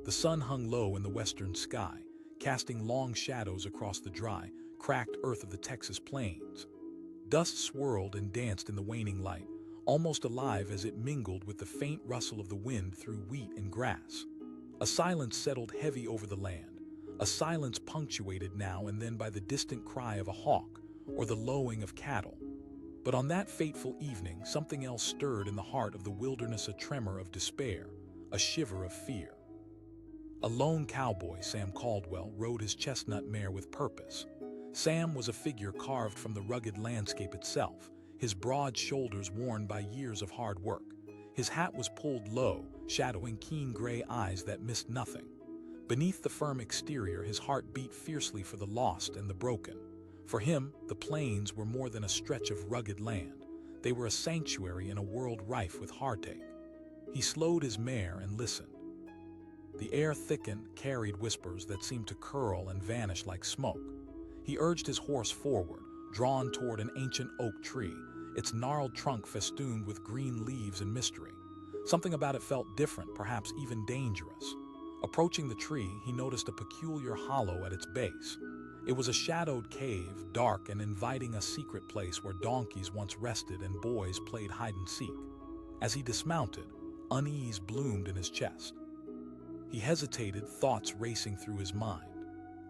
The sun hung low in the western sky, casting long shadows across the dry, cracked earth of the Texas plains. Dust swirled and danced in the waning light, almost alive as it mingled with the faint rustle of the wind through wheat and grass. A silence settled heavy over the land, a silence punctuated now and then by the distant cry of a hawk or the lowing of cattle. But on that fateful evening, something else stirred in the heart of the wilderness, a tremor of despair, a shiver of fear. A lone cowboy, Sam Caldwell, rode his chestnut mare with purpose. Sam was a figure carved from the rugged landscape itself, his broad shoulders worn by years of hard work. His hat was pulled low, shadowing keen gray eyes that missed nothing. Beneath the firm exterior, his heart beat fiercely for the lost and the broken. For him, the plains were more than a stretch of rugged land. They were a sanctuary in a world rife with heartache. He slowed his mare and listened. The air thickened, carried whispers that seemed to curl and vanish like smoke. He urged his horse forward, drawn toward an ancient oak tree, its gnarled trunk festooned with green leaves and mystery. Something about it felt different, perhaps even dangerous. Approaching the tree, he noticed a peculiar hollow at its base. It was a shadowed cave, dark and inviting, a secret place where donkeys once rested and boys played hide-and-seek. As he dismounted, unease bloomed in his chest. He hesitated, thoughts racing through his mind.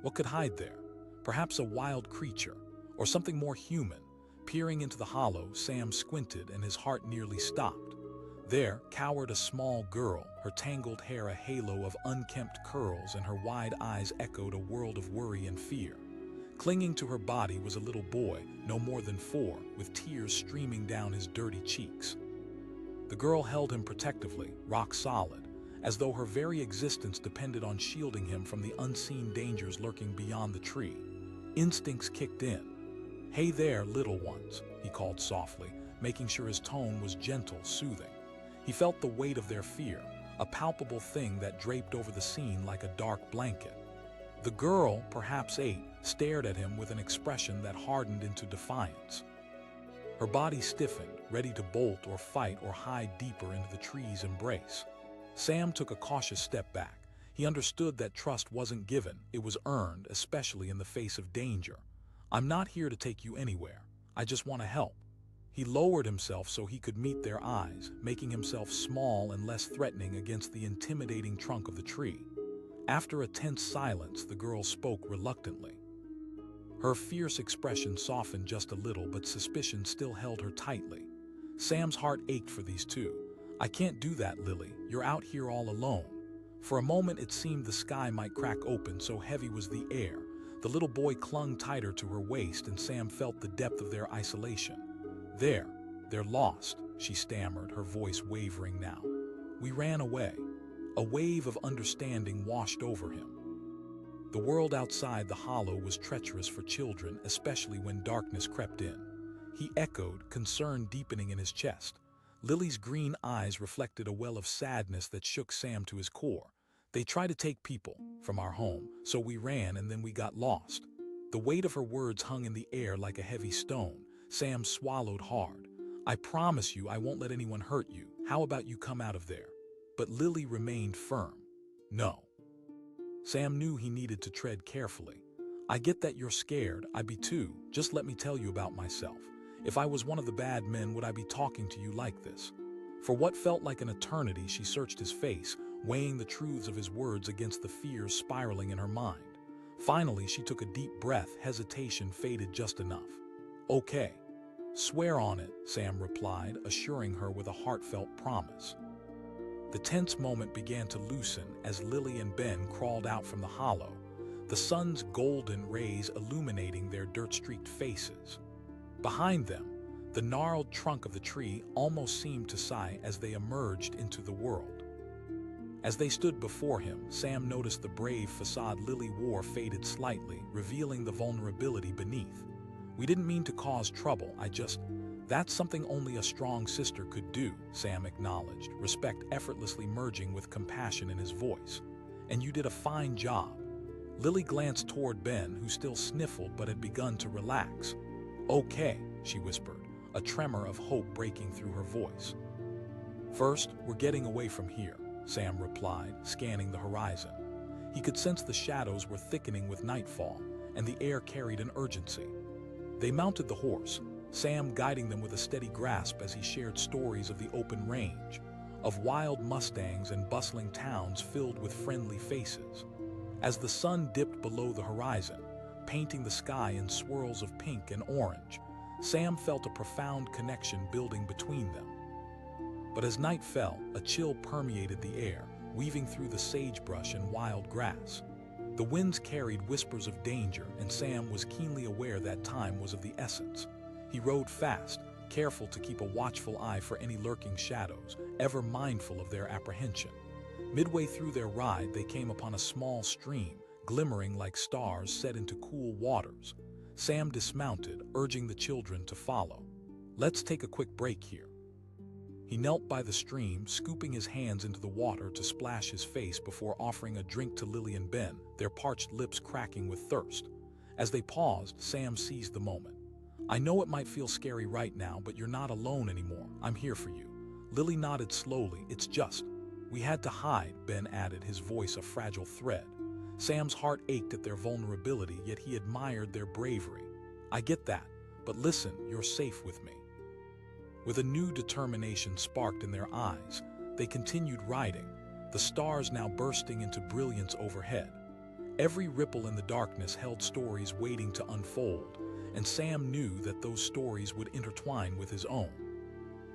What could hide there? Perhaps a wild creature, or something more human. Peering into the hollow, Sam squinted and his heart nearly stopped. There cowered a small girl, her tangled hair a halo of unkempt curls, and her wide eyes echoed a world of worry and fear. Clinging to her body was a little boy, no more than 4, with tears streaming down his dirty cheeks. The girl held him protectively, rock solid, as though her very existence depended on shielding him from the unseen dangers lurking beyond the tree. Instincts kicked in. "Hey there, little ones," he called softly, making sure his tone was gentle, soothing. He felt the weight of their fear, a palpable thing that draped over the scene like a dark blanket. The girl, perhaps 8, stared at him with an expression that hardened into defiance. Her body stiffened, ready to bolt or fight or hide deeper into the tree's embrace. Sam took a cautious step back. He understood that trust wasn't given, it was earned, especially in the face of danger. "I'm not here to take you anywhere. I just want to help." He lowered himself so he could meet their eyes, making himself small and less threatening against the intimidating trunk of the tree. After a tense silence, the girl spoke reluctantly. Her fierce expression softened just a little, but suspicion still held her tightly. Sam's heart ached for these two. "I can't do that, Lily. You're out here all alone." For a moment it seemed the sky might crack open, so heavy was the air. The little boy clung tighter to her waist, and Sam felt the depth of their isolation. They're lost," she stammered, her voice wavering now. "We ran away." A wave of understanding washed over him. The world outside the hollow was treacherous for children, especially when darkness crept in. He echoed, concern deepening in his chest. Lily's green eyes reflected a well of sadness that shook Sam to his core. "They try to take people from our home, so we ran and then we got lost." The weight of her words hung in the air like a heavy stone. Sam swallowed hard. "I promise you I won't let anyone hurt you. How about you come out of there?" But Lily remained firm. "No." Sam knew he needed to tread carefully. "I get that you're scared. I be too. Just let me tell you about myself. If I was one of the bad men, would I be talking to you like this?" For what felt like an eternity, she searched his face, weighing the truths of his words against the fears spiraling in her mind. Finally, she took a deep breath. Hesitation faded just enough. "Okay. Swear on it," Sam replied, assuring her with a heartfelt promise. The tense moment began to loosen as Lily and Ben crawled out from the hollow, the sun's golden rays illuminating their dirt-streaked faces. Behind them, the gnarled trunk of the tree almost seemed to sigh as they emerged into the world. As they stood before him, Sam noticed the brave facade Lily wore faded slightly, revealing the vulnerability beneath. "We didn't mean to cause trouble, That's something only a strong sister could do," Sam acknowledged, respect effortlessly merging with compassion in his voice. "And you did a fine job." Lily glanced toward Ben, who still sniffled but had begun to relax. "Okay," she whispered, a tremor of hope breaking through her voice. "First, we're getting away from here. Sam replied, scanning the horizon. He could sense the shadows were thickening with nightfall, and the air carried an urgency. They mounted the horse, Sam guiding them with a steady grasp as he shared stories of the open range, of wild mustangs and bustling towns filled with friendly faces. As the sun dipped below the horizon, painting the sky in swirls of pink and orange, Sam felt a profound connection building between them. But as night fell, a chill permeated the air, weaving through the sagebrush and wild grass. The winds carried whispers of danger, and Sam was keenly aware that time was of the essence. He rode fast, careful to keep a watchful eye for any lurking shadows, ever mindful of their apprehension. Midway through their ride, they came upon a small stream, glimmering like stars set into cool waters. Sam dismounted, urging the children to follow. "Let's take a quick break here." He knelt by the stream, scooping his hands into the water to splash his face before offering a drink to Lily and Ben, their parched lips cracking with thirst. As they paused, Sam seized the moment. "I know it might feel scary right now, but you're not alone anymore. I'm here for you." Lily nodded slowly. "It's just, we had to hide," Ben added, his voice a fragile thread. Sam's heart ached at their vulnerability, yet he admired their bravery. "I get that, but listen, you're safe with me." With a new determination sparked in their eyes, they continued riding, the stars now bursting into brilliance overhead. Every ripple in the darkness held stories waiting to unfold, and Sam knew that those stories would intertwine with his own.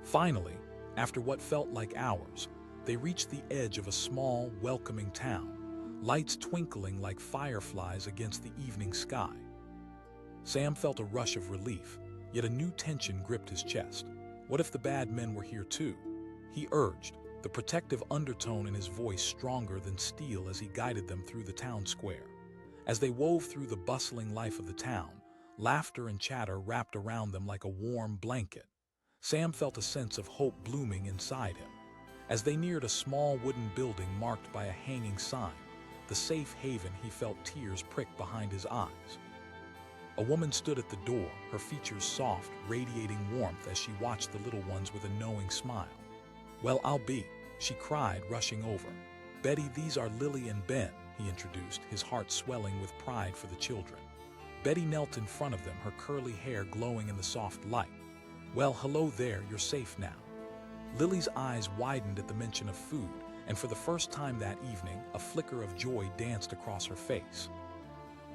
Finally, after what felt like hours, they reached the edge of a small, welcoming town, lights twinkling like fireflies against the evening sky. Sam felt a rush of relief, yet a new tension gripped his chest. What if the bad men were here too? He urged, the protective undertone in his voice stronger than steel as he guided them through the town square. As they wove through the bustling life of the town, laughter and chatter wrapped around them like a warm blanket. Sam felt a sense of hope blooming inside him. As they neared a small wooden building marked by a hanging sign, the safe haven, he felt tears prick behind his eyes. A woman stood at the door, her features soft, radiating warmth as she watched the little ones with a knowing smile. "Well, I'll be," she cried, rushing over. "Betty, these are Lily and Ben," he introduced, his heart swelling with pride for the children. Betty knelt in front of them, her curly hair glowing in the soft light. "Well, hello there, you're safe now." Lily's eyes widened at the mention of food, and for the first time that evening, a flicker of joy danced across her face.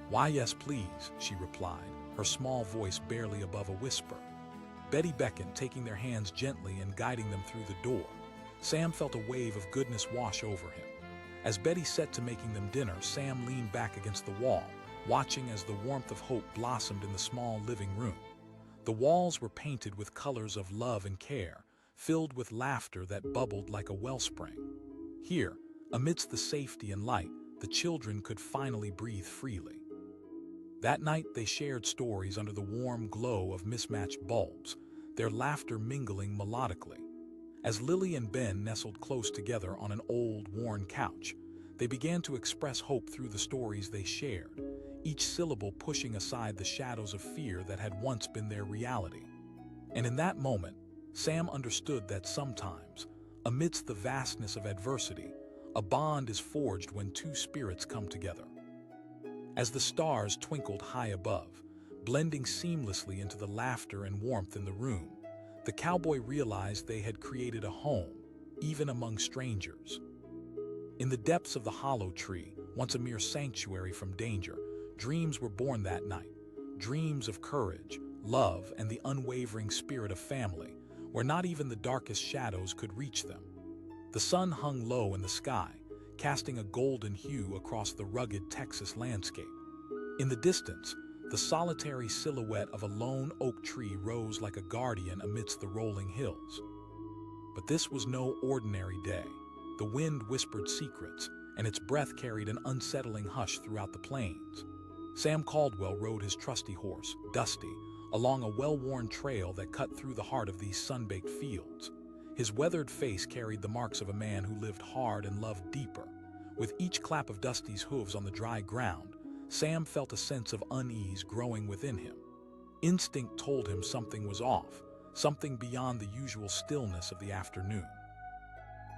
"Why, yes, please," she replied, her small voice barely above a whisper. Betty beckoned, taking their hands gently and guiding them through the door. Sam felt a wave of goodness wash over him. As Betty set to making them dinner, Sam leaned back against the wall, watching as the warmth of hope blossomed in the small living room. The walls were painted with colors of love and care, filled with laughter that bubbled like a wellspring. Here, amidst the safety and light, the children could finally breathe freely. That night they shared stories under the warm glow of mismatched bulbs, their laughter mingling melodically. As Lily and Ben nestled close together on an old, worn couch, they began to express hope through the stories they shared, each syllable pushing aside the shadows of fear that had once been their reality. And in that moment, Sam understood that sometimes, amidst the vastness of adversity, a bond is forged when two spirits come together. As the stars twinkled high above, blending seamlessly into the laughter and warmth in the room, the cowboy realized they had created a home, even among strangers. In the depths of the hollow tree, once a mere sanctuary from danger, dreams were born that night, dreams of courage, love, and the unwavering spirit of family, where not even the darkest shadows could reach them. The sun hung low in the sky, casting a golden hue across the rugged Texas landscape. In the distance, the solitary silhouette of a lone oak tree rose like a guardian amidst the rolling hills. But this was no ordinary day. The wind whispered secrets, and its breath carried an unsettling hush throughout the plains. Sam Caldwell rode his trusty horse, Dusty, along a well-worn trail that cut through the heart of these sun-baked fields. His weathered face carried the marks of a man who lived hard and loved deeper. With each clap of Dusty's hooves on the dry ground, Sam felt a sense of unease growing within him. Instinct told him something was off, something beyond the usual stillness of the afternoon.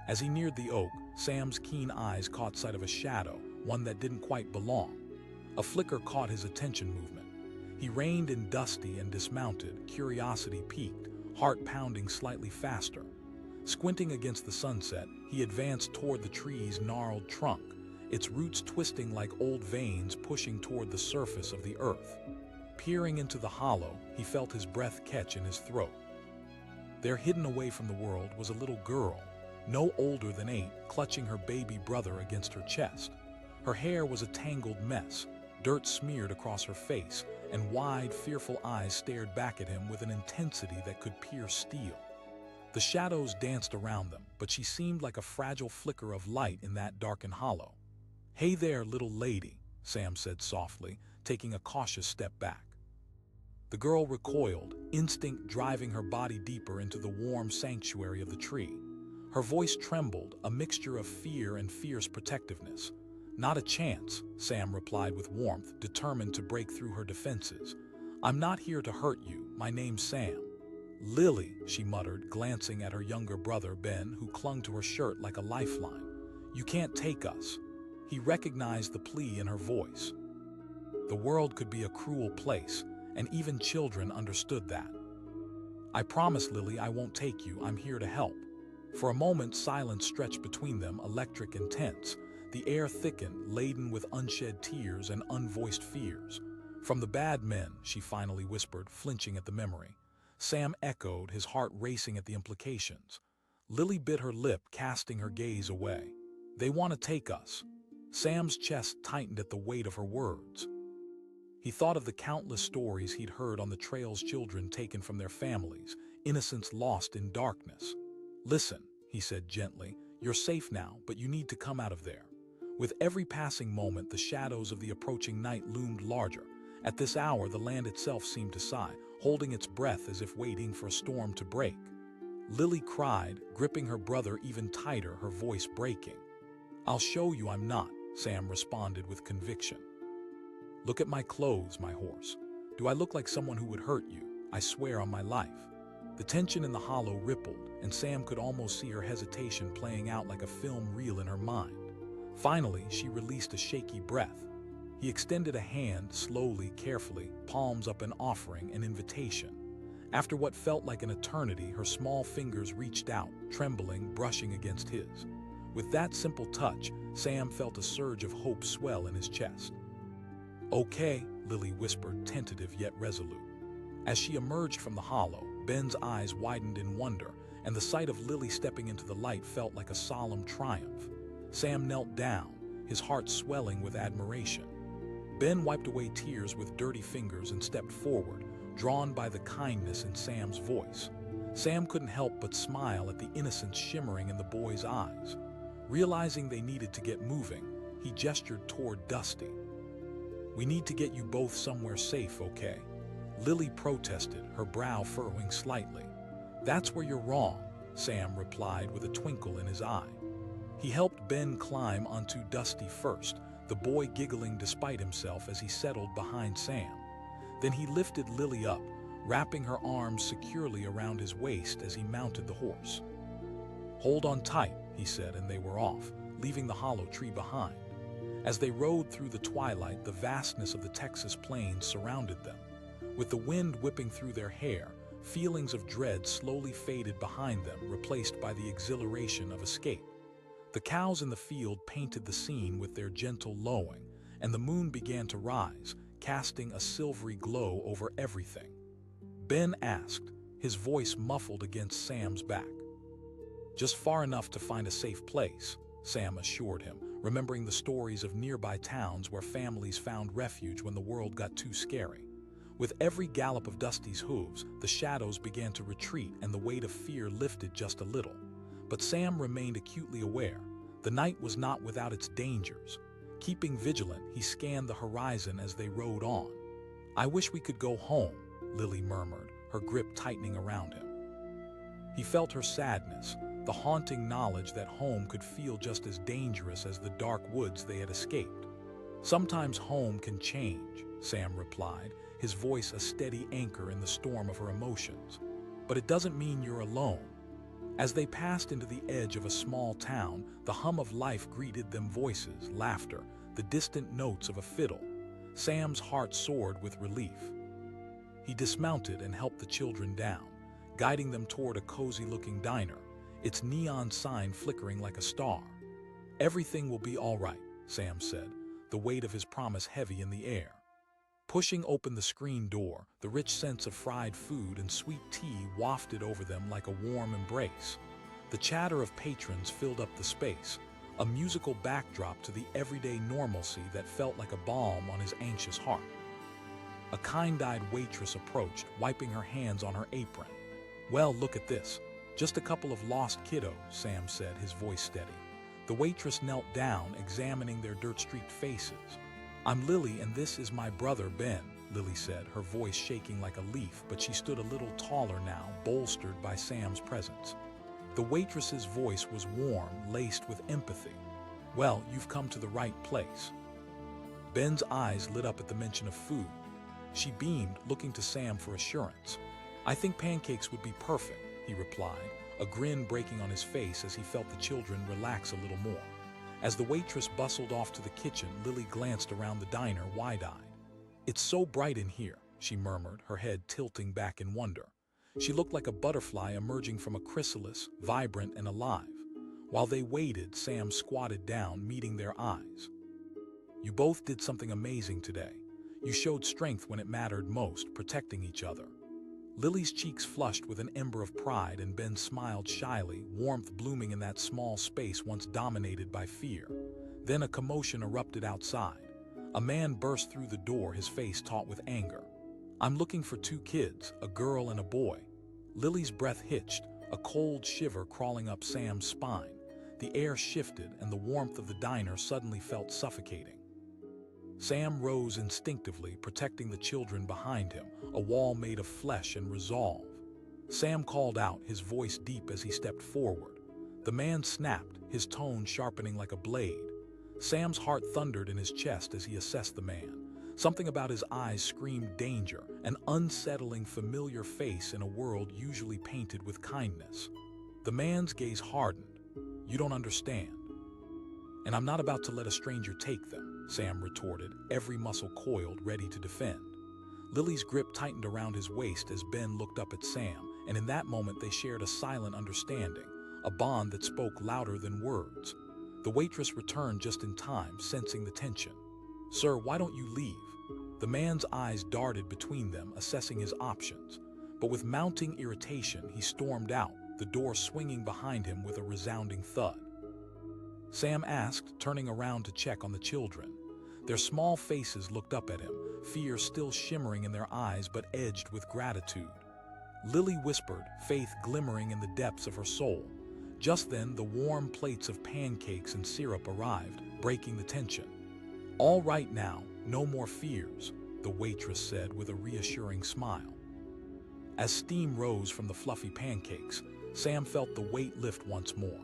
As he neared the oak, Sam's keen eyes caught sight of a shadow, one that didn't quite belong. A flicker caught his attention movement. He reined in Dusty and dismounted, curiosity piqued, heart pounding slightly faster. Squinting against the sunset, he advanced toward the tree's gnarled trunk, its roots twisting like old veins pushing toward the surface of the earth. Peering into the hollow, he felt his breath catch in his throat. There, hidden away from the world, was a little girl, no older than 8, clutching her baby brother against her chest. Her hair was a tangled mess, dirt smeared across her face, and wide, fearful eyes stared back at him with an intensity that could pierce steel. The shadows danced around them, but she seemed like a fragile flicker of light in that darkened hollow. "Hey there, little lady," Sam said softly, taking a cautious step back. The girl recoiled, instinct driving her body deeper into the warm sanctuary of the tree. Her voice trembled, a mixture of fear and fierce protectiveness. "Not a chance," Sam replied with warmth, determined to break through her defenses. "I'm not here to hurt you. My name's Sam." "Lily," she muttered, glancing at her younger brother, Ben, who clung to her shirt like a lifeline. "You can't take us." He recognized the plea in her voice. The world could be a cruel place, and even children understood that. "I promise, Lily, I won't take you. I'm here to help." For a moment, silence stretched between them, electric and tense. The air thickened, laden with unshed tears and unvoiced fears. "From the bad men," she finally whispered, flinching at the memory. Sam echoed, his heart racing at the implications. Lily bit her lip, casting her gaze away. "They want to take us." Sam's chest tightened at the weight of her words. He thought of the countless stories he'd heard on the trails, children taken from their families, innocents lost in darkness. "Listen," he said gently, "you're safe now, but you need to come out of there." With every passing moment, the shadows of the approaching night loomed larger. At this hour, the land itself seemed to sigh, holding its breath as if waiting for a storm to break. Lily cried, gripping her brother even tighter, her voice breaking. "I'll show you I'm not," Sam responded with conviction. "Look at my clothes, my horse. Do I look like someone who would hurt you? I swear on my life." The tension in the hollow rippled, and Sam could almost see her hesitation playing out like a film reel in her mind. Finally, she released a shaky breath. He extended a hand, slowly, carefully, palms up, an offering, an invitation. After what felt like an eternity, her small fingers reached out, trembling, brushing against his. With that simple touch, Sam felt a surge of hope swell in his chest. "Okay," Lily whispered, tentative yet resolute. As she emerged from the hollow, Ben's eyes widened in wonder, and the sight of Lily stepping into the light felt like a solemn triumph. Sam knelt down, his heart swelling with admiration. Ben wiped away tears with dirty fingers and stepped forward, drawn by the kindness in Sam's voice. Sam couldn't help but smile at the innocence shimmering in the boy's eyes. Realizing they needed to get moving, he gestured toward Dusty. "We need to get you both somewhere safe, okay?" Lily protested, her brow furrowing slightly. "That's where you're wrong," Sam replied with a twinkle in his eye. He helped Ben climb onto Dusty first, the boy giggling despite himself as he settled behind Sam. Then he lifted Lily up, wrapping her arms securely around his waist as he mounted the horse. "Hold on tight," he said, and they were off, leaving the hollow tree behind. As they rode through the twilight, the vastness of the Texas plains surrounded them. With the wind whipping through their hair, feelings of dread slowly faded behind them, replaced by the exhilaration of escape. The cows in the field painted the scene with their gentle lowing, and the moon began to rise, casting a silvery glow over everything. Ben asked, his voice muffled against Sam's back. "Just far enough to find a safe place," Sam assured him, remembering the stories of nearby towns where families found refuge when the world got too scary. With every gallop of Dusty's hooves, the shadows began to retreat and the weight of fear lifted just a little. But Sam remained acutely aware. The night was not without its dangers. Keeping vigilant, he scanned the horizon as they rode on. "I wish we could go home," Lily murmured, her grip tightening around him. He felt her sadness, the haunting knowledge that home could feel just as dangerous as the dark woods they had escaped. "Sometimes home can change," Sam replied, his voice a steady anchor in the storm of her emotions. "But it doesn't mean you're alone." As they passed into the edge of a small town, the hum of life greeted them: voices, laughter, the distant notes of a fiddle. Sam's heart soared with relief. He dismounted and helped the children down, guiding them toward a cozy-looking diner, its neon sign flickering like a star. "Everything will be all right," Sam said, the weight of his promise heavy in the air. Pushing open the screen door, the rich scents of fried food and sweet tea wafted over them like a warm embrace. The chatter of patrons filled up the space, a musical backdrop to the everyday normalcy that felt like a balm on his anxious heart. A kind-eyed waitress approached, wiping her hands on her apron. "Well, look at this. Just a couple of lost kiddos," Sam said, his voice steady. The waitress knelt down, examining their dirt-streaked faces. "I'm Lily, and this is my brother, Ben," Lily said, her voice shaking like a leaf, but she stood a little taller now, bolstered by Sam's presence. The waitress's voice was warm, laced with empathy. "Well, you've come to the right place." Ben's eyes lit up at the mention of food. She beamed, looking to Sam for assurance. "I think pancakes would be perfect," he replied, a grin breaking on his face as he felt the children relax a little more. As the waitress bustled off to the kitchen, Lily glanced around the diner wide-eyed. "It's so bright in here," she murmured, her head tilting back in wonder. She looked like a butterfly emerging from a chrysalis, vibrant and alive. While they waited, Sam squatted down, meeting their eyes. "You both did something amazing today. You showed strength when it mattered most, protecting each other." Lily's cheeks flushed with an ember of pride, and Ben smiled shyly, warmth blooming in that small space once dominated by fear. Then a commotion erupted outside. A man burst through the door, his face taut with anger. "I'm looking for two kids, a girl and a boy." Lily's breath hitched, a cold shiver crawling up Sam's spine. The air shifted, and the warmth of the diner suddenly felt suffocating. Sam rose instinctively, protecting the children behind him, a wall made of flesh and resolve. Sam called out, his voice deep as he stepped forward. The man snapped, his tone sharpening like a blade. Sam's heart thundered in his chest as he assessed the man. Something about his eyes screamed danger, an unsettling, familiar face in a world usually painted with kindness. The man's gaze hardened. "You don't understand. And I'm not about to let a stranger take them," Sam retorted, every muscle coiled, ready to defend. Lily's grip tightened around his waist as Ben looked up at Sam, and in that moment they shared a silent understanding, a bond that spoke louder than words. The waitress returned just in time, sensing the tension. "Sir, why don't you leave?" The man's eyes darted between them, assessing his options. But with mounting irritation, he stormed out, the door swinging behind him with a resounding thud. Sam asked, turning around to check on the children. Their small faces looked up at him, fear still shimmering in their eyes but edged with gratitude. Lily whispered, faith glimmering in the depths of her soul. Just then, the warm plates of pancakes and syrup arrived, breaking the tension. "All right now, no more fears," the waitress said with a reassuring smile. As steam rose from the fluffy pancakes, Sam felt the weight lift once more.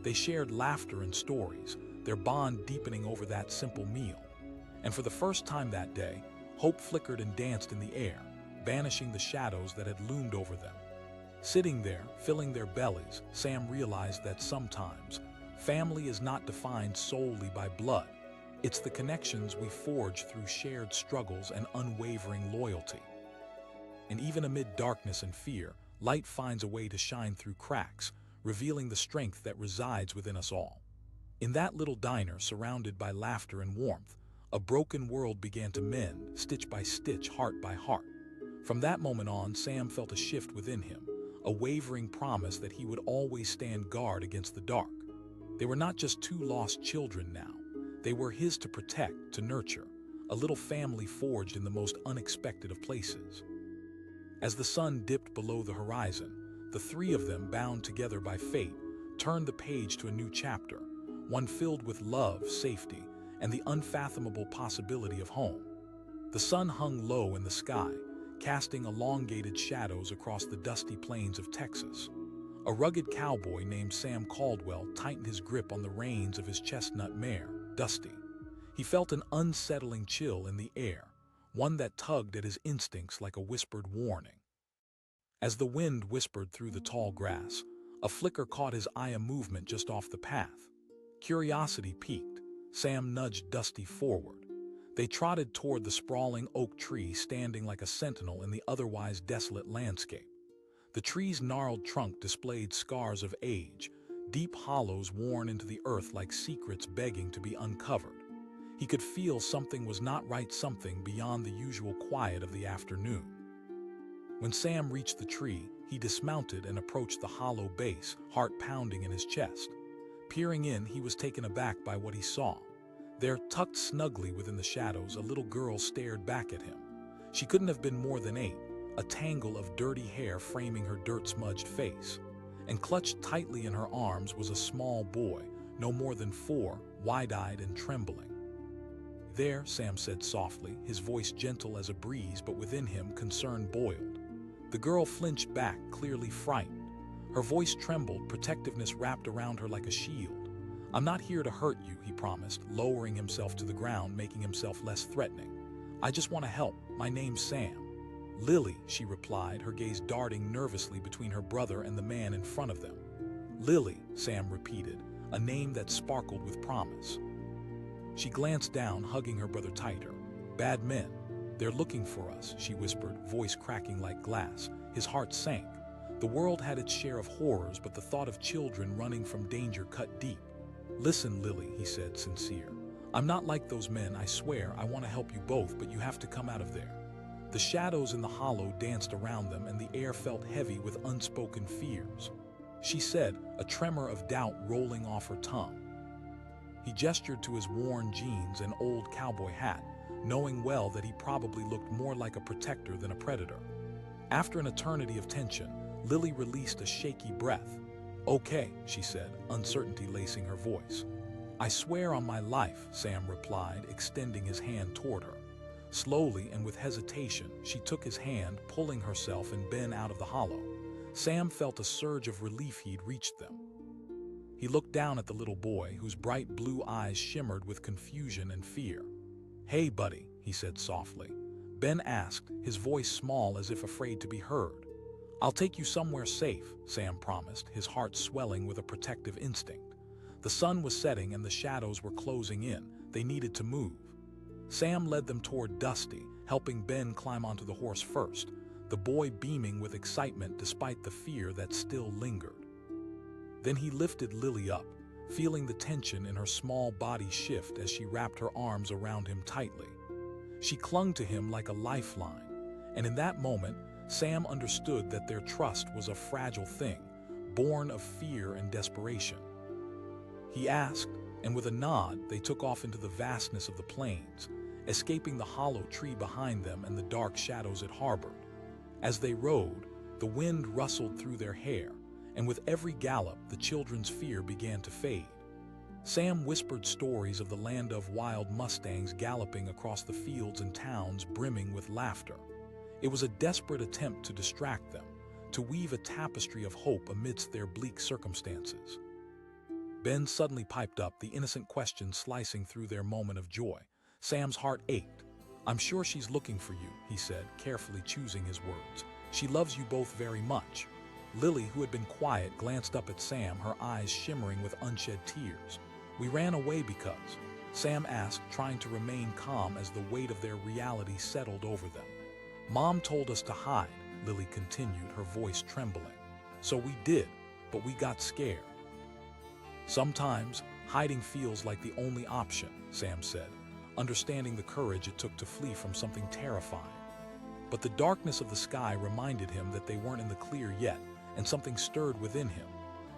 They shared laughter and stories, their bond deepening over that simple meal. And for the first time that day, hope flickered and danced in the air, banishing the shadows that had loomed over them. Sitting there, filling their bellies, Sam realized that sometimes, family is not defined solely by blood. It's the connections we forge through shared struggles and unwavering loyalty. And even amid darkness and fear, light finds a way to shine through cracks, revealing the strength that resides within us all. In that little diner, surrounded by laughter and warmth, a broken world began to mend, stitch by stitch, heart by heart. From that moment on, Sam felt a shift within him, a wavering promise that he would always stand guard against the dark. They were not just two lost children now. They were his to protect, to nurture, a little family forged in the most unexpected of places. As the sun dipped below the horizon, the three of them, bound together by fate, turned the page to a new chapter, one filled with love, safety, and the unfathomable possibility of home. The sun hung low in the sky, casting elongated shadows across the dusty plains of Texas. A rugged cowboy named Sam Caldwell tightened his grip on the reins of his chestnut mare, Dusty. He felt an unsettling chill in the air, one that tugged at his instincts like a whispered warning. As the wind whispered through the tall grass, A flicker caught his eye, a movement just off the path. Curiosity piqued. Sam nudged Dusty forward. They trotted toward the sprawling oak tree standing like a sentinel in the otherwise desolate landscape. The tree's gnarled trunk displayed scars of age, deep hollows worn into the earth like secrets begging to be uncovered. He could feel something was not right, something beyond the usual quiet of the afternoon. When Sam reached the tree, he dismounted and approached the hollow base, heart pounding in his chest. Peering in, he was taken aback by what he saw. There, tucked snugly within the shadows, a little girl stared back at him. She couldn't have been more than 8, a tangle of dirty hair framing her dirt-smudged face. And clutched tightly in her arms was a small boy, no more than 4, wide-eyed and trembling. "There," Sam said softly, his voice gentle as a breeze, but within him concern boiled. The girl flinched back, clearly frightened. Her voice trembled, protectiveness wrapped around her like a shield. "I'm not here to hurt you," he promised, lowering himself to the ground, making himself less threatening. "I just want to help. My name's Sam." "Lily," she replied, her gaze darting nervously between her brother and the man in front of them. "Lily," Sam repeated, a name that sparkled with promise. She glanced down, hugging her brother tighter. "Bad men. They're looking for us," she whispered, voice cracking like glass. His heart sank. The world had its share of horrors, but the thought of children running from danger cut deep. "Listen, Lily," he said, sincere. "I'm not like those men, I swear. I want to help you both, but you have to come out of there." The shadows in the hollow danced around them, and the air felt heavy with unspoken fears. She said, a tremor of doubt rolling off her tongue. He gestured to his worn jeans and old cowboy hat, knowing well that he probably looked more like a protector than a predator. After an eternity of tension, Lily released a shaky breath. "Okay," she said, uncertainty lacing her voice. "I swear on my life," Sam replied, extending his hand toward her. Slowly and with hesitation, she took his hand, pulling herself and Ben out of the hollow. Sam felt a surge of relief. He'd reached them. He looked down at the little boy, whose bright blue eyes shimmered with confusion and fear. "Hey, buddy," he said softly. Ben asked, his voice small as if afraid to be heard. "I'll take you somewhere safe," Sam promised, his heart swelling with a protective instinct. The sun was setting and the shadows were closing in. They needed to move. Sam led them toward Dusty, helping Ben climb onto the horse first, the boy beaming with excitement despite the fear that still lingered. Then he lifted Lily up, feeling the tension in her small body shift as she wrapped her arms around him tightly. She clung to him like a lifeline, and in that moment, Sam understood that their trust was a fragile thing, born of fear and desperation. He asked, and with a nod, they took off into the vastness of the plains, escaping the hollow tree behind them and the dark shadows it harbored. As they rode, the wind rustled through their hair, and with every gallop, the children's fear began to fade. Sam whispered stories of the land of wild mustangs galloping across the fields and towns brimming with laughter. It was a desperate attempt to distract them, to weave a tapestry of hope amidst their bleak circumstances. Ben suddenly piped up, the innocent question slicing through their moment of joy. Sam's heart ached. "I'm sure she's looking for you," he said, carefully choosing his words. "She loves you both very much." Lily, who had been quiet, glanced up at Sam, her eyes shimmering with unshed tears. "We ran away because," Sam asked, trying to remain calm as the weight of their reality settled over them. "Mom told us to hide," Lily continued, her voice trembling. "So we did, but we got scared." "Sometimes, hiding feels like the only option," Sam said, understanding the courage it took to flee from something terrifying. But the darkness of the sky reminded him that they weren't in the clear yet, and something stirred within him,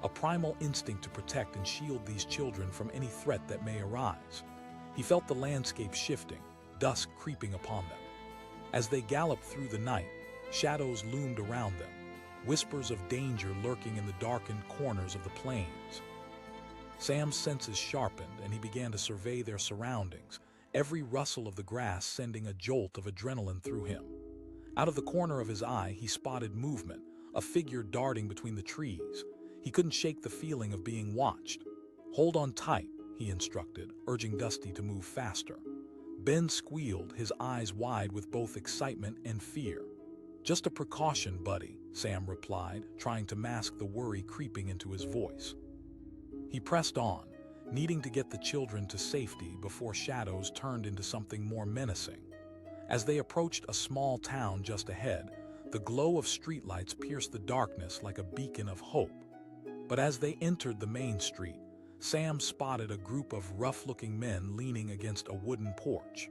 a primal instinct to protect and shield these children from any threat that may arise. He felt the landscape shifting, dusk creeping upon them. As they galloped through the night, shadows loomed around them, whispers of danger lurking in the darkened corners of the plains. Sam's senses sharpened, and he began to survey their surroundings, every rustle of the grass sending a jolt of adrenaline through him. Out of the corner of his eye, he spotted movement, a figure darting between the trees. He couldn't shake the feeling of being watched. "Hold on tight," he instructed, urging Dusty to move faster. Ben squealed, his eyes wide with both excitement and fear. "Just a precaution, buddy," Sam replied, trying to mask the worry creeping into his voice. He pressed on, needing to get the children to safety before shadows turned into something more menacing. As they approached a small town just ahead, the glow of streetlights pierced the darkness like a beacon of hope. But as they entered the main street, Sam spotted a group of rough-looking men leaning against a wooden porch.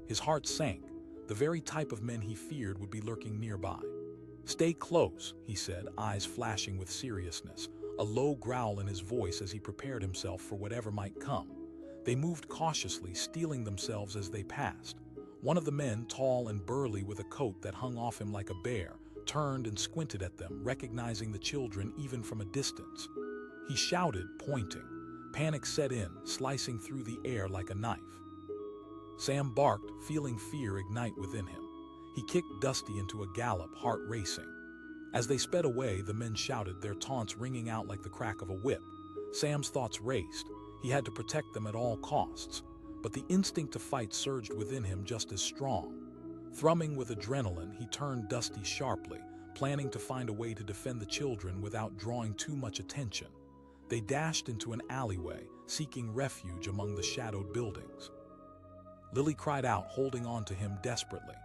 His heart sank. The very type of men he feared would be lurking nearby. "Stay close," he said, eyes flashing with seriousness, a low growl in his voice as he prepared himself for whatever might come. They moved cautiously, steeling themselves as they passed. One of the men, tall and burly with a coat that hung off him like a bear, turned and squinted at them, recognizing the children even from a distance. He shouted, pointing. Panic set in, slicing through the air like a knife. Sam barked, feeling fear ignite within him. He kicked Dusty into a gallop, heart racing. As they sped away, the men shouted, their taunts ringing out like the crack of a whip. Sam's thoughts raced. He had to protect them at all costs, but the instinct to fight surged within him just as strong. Thrumming with adrenaline, he turned Dusty sharply, planning to find a way to defend the children without drawing too much attention. They dashed into an alleyway, seeking refuge among the shadowed buildings. Lily cried out, holding on to him desperately.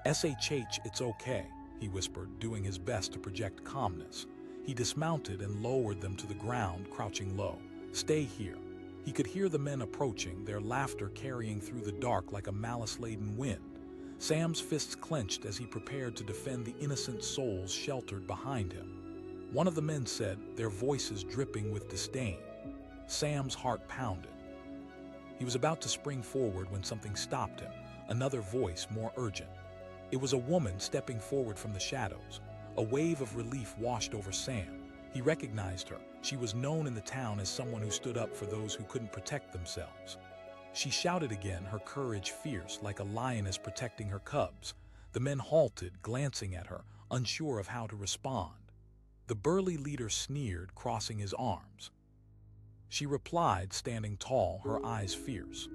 "SHH, it's okay," he whispered, doing his best to project calmness. He dismounted and lowered them to the ground, crouching low. "Stay here." He could hear the men approaching, their laughter carrying through the dark like a malice-laden wind. Sam's fists clenched as he prepared to defend the innocent souls sheltered behind him. One of the men said, their voices dripping with disdain. Sam's heart pounded. He was about to spring forward when something stopped him, another voice more urgent. It was a woman stepping forward from the shadows. A wave of relief washed over Sam. He recognized her. She was known in the town as someone who stood up for those who couldn't protect themselves. She shouted again, her courage fierce, like a lioness protecting her cubs. The men halted, glancing at her, unsure of how to respond. The burly leader sneered, crossing his arms. She replied, standing tall, her eyes fierce.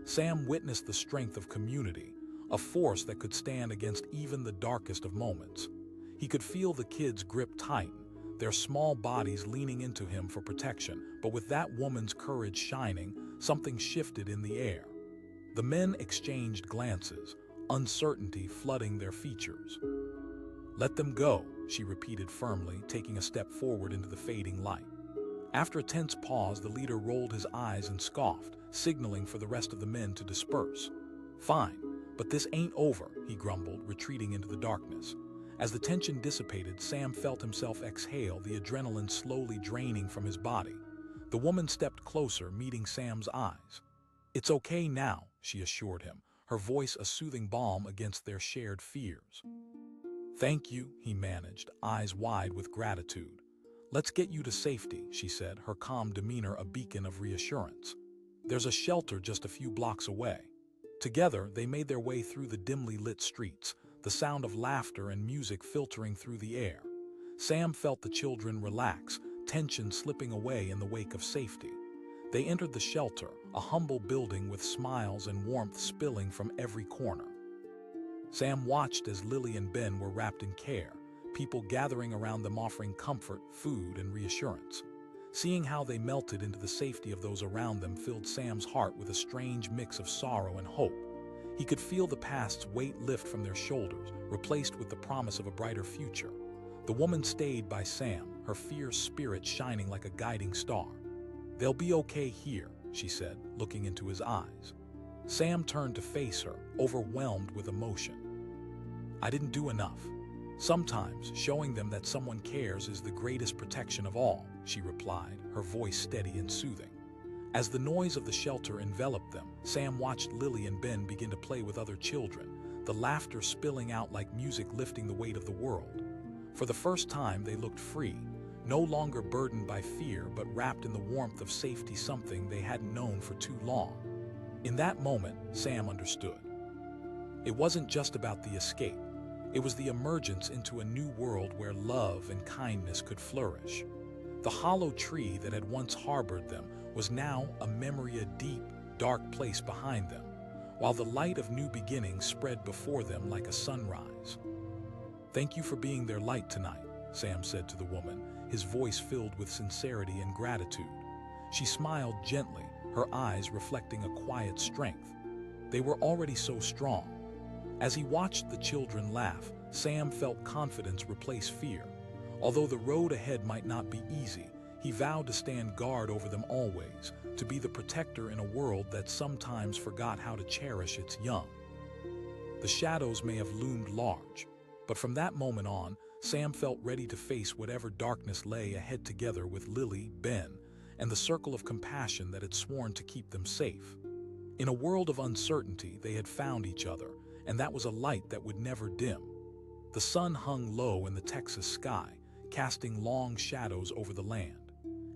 Sam witnessed the strength of community, a force that could stand against even the darkest of moments. He could feel the kids' grip tighten, their small bodies leaning into him for protection, but with that woman's courage shining, something shifted in the air. The men exchanged glances, uncertainty flooding their features. "Let them go," she repeated firmly, taking a step forward into the fading light. After a tense pause, the leader rolled his eyes and scoffed, signaling for the rest of the men to disperse. "Fine, but this ain't over," he grumbled, retreating into the darkness. As the tension dissipated, Sam felt himself exhale, the adrenaline slowly draining from his body. The woman stepped closer, meeting Sam's eyes. "It's okay now," she assured him, her voice a soothing balm against their shared fears. "Thank you," he managed, eyes wide with gratitude. "Let's get you to safety," she said, her calm demeanor a beacon of reassurance. "There's a shelter just a few blocks away." Together, they made their way through the dimly lit streets, the sound of laughter and music filtering through the air. Sam felt the children relax, tension slipping away in the wake of safety. They entered the shelter, a humble building with smiles and warmth spilling from every corner. Sam watched as Lily and Ben were wrapped in care, people gathering around them offering comfort, food, and reassurance. Seeing how they melted into the safety of those around them filled Sam's heart with a strange mix of sorrow and hope. He could feel the past's weight lift from their shoulders, replaced with the promise of a brighter future. The woman stayed by Sam, her fierce spirit shining like a guiding star. "They'll be okay here," she said, looking into his eyes. Sam turned to face her, overwhelmed with emotion. "I didn't do enough. Sometimes showing them that someone cares is the greatest protection of all," she replied, her voice steady and soothing. As the noise of the shelter enveloped them, Sam watched Lily and Ben begin to play with other children, the laughter spilling out like music lifting the weight of the world. For the first time, they looked free, no longer burdened by fear, but wrapped in the warmth of safety, something they hadn't known for too long. In that moment, Sam understood. It wasn't just about the escape. It was the emergence into a new world where love and kindness could flourish. The hollow tree that had once harbored them was now a memory, a deep, dark place behind them, while the light of new beginnings spread before them like a sunrise. "Thank you for being their light tonight," Sam said to the woman, his voice filled with sincerity and gratitude. She smiled gently, her eyes reflecting a quiet strength. They were already so strong. As he watched the children laugh, Sam felt confidence replace fear. Although the road ahead might not be easy, he vowed to stand guard over them always, to be the protector in a world that sometimes forgot how to cherish its young. The shadows may have loomed large, but from that moment on, Sam felt ready to face whatever darkness lay ahead together with Lily, Ben, and the circle of compassion that had sworn to keep them safe. In a world of uncertainty, they had found each other, and that was a light that would never dim. The sun hung low in the Texas sky, casting long shadows over the land.